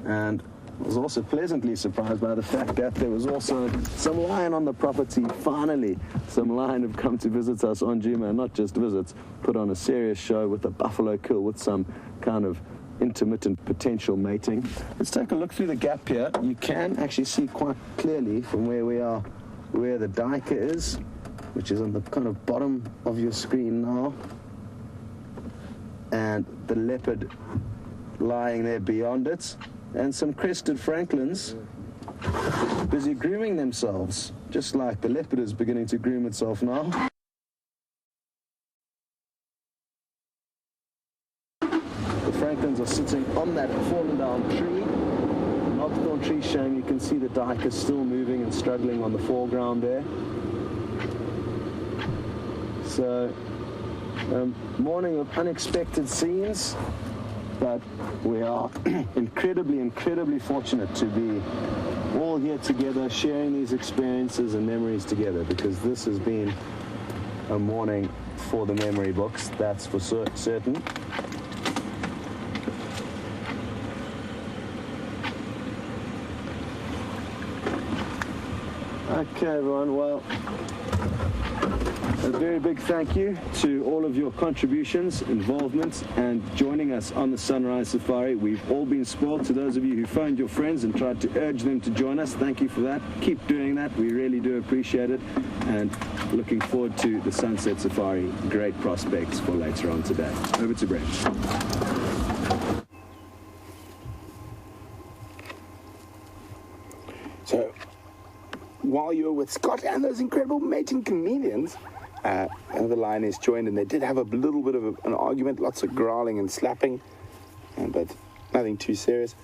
and was also pleasantly surprised by the fact that there was also some lion on the property. Finally, some lion have come to visit us on Nkuhuma, and not just visits, put on a serious show with a buffalo kill with some kind of intermittent potential mating. Let's take a look through the gap here. You can actually see quite clearly from where we are, where the duiker is, which is on the kind of bottom of your screen now, and the leopard lying there beyond it. And some crested francolins busy grooming themselves, just like the leopard is beginning to groom itself now. The francolins are sitting on that fallen down tree, knockthorn tree showing. You can see the duiker still moving and struggling on the foreground there. So, morning of unexpected scenes. But we are incredibly fortunate to be all here together, sharing these experiences and memories together, because this has been a morning for the memory books, that's for certain. Okay, everyone, well, a very big thank you to all of your contributions, involvement, and joining us on the Sunrise Safari. We've all been spoiled. To those of you who phoned your friends and tried to urge them to join us, thank you for that. Keep doing that. We really do appreciate it. And looking forward to the Sunset Safari. Great prospects for later on today. Over to Brent. So, while you were with Scott and those incredible mating chameleons, the lioness joined, and they did have a little bit of an argument, lots of growling and slapping, but nothing too serious.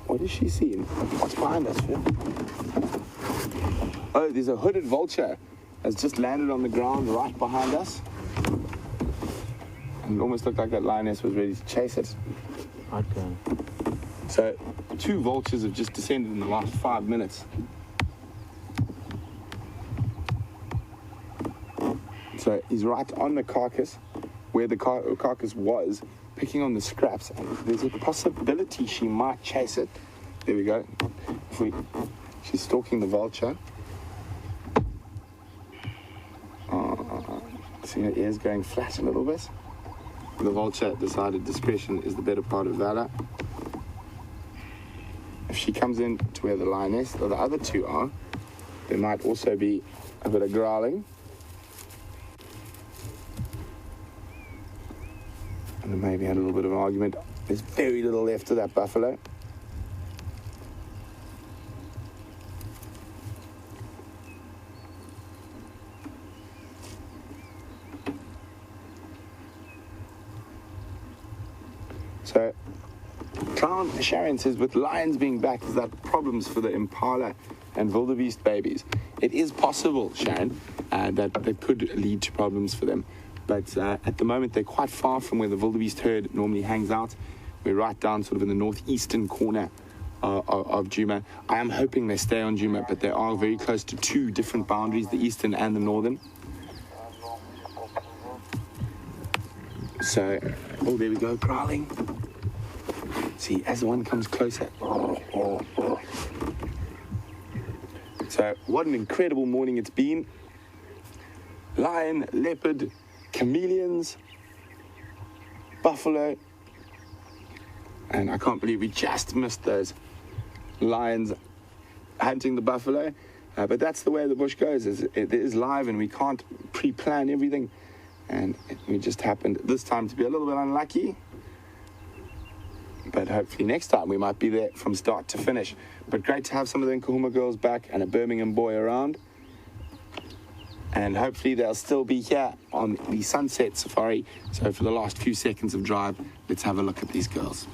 What is she seeing? What's behind us, Phil? Oh, there's a hooded vulture that's just landed on the ground right behind us. And it almost looked like that lioness was ready to chase it. Okay. So, 2 vultures have just descended in the last 5 minutes. So he's right on the carcass, where the carcass was, picking on the scraps. And there's a possibility she might chase it. There we go. She's stalking the vulture. See her ears going flat a little bit. The vulture decided discretion is the better part of valor. If she comes in to where the lioness or the other two are, there might also be a bit of growling. And then maybe had a little bit of an argument. There's very little left of that buffalo. So, Clown Sharon says, with lions being back, is that problems for the impala and wildebeest babies? It is possible, Sharon, that they could lead to problems for them. But at the moment, they're quite far from where the wildebeest herd normally hangs out. We're right down sort of in the northeastern corner of Djuma. I am hoping they stay on Djuma, but they are very close to two different boundaries, the eastern and the northern. So, oh, there we go, growling. See, as the one comes closer. So, what an incredible morning it's been. Lion, leopard, chameleons, buffalo, and I can't believe we just missed those lions hunting the buffalo. But that's the way the bush goes. It is live, and we can't pre-plan everything. And it just happened this time to be a little bit unlucky. But hopefully next time we might be there from start to finish. But great to have some of the Nkuhuma girls back and a Birmingham boy around. And hopefully they'll still be here on the sunset safari. So for the last few seconds of drive, let's have a look at these girls.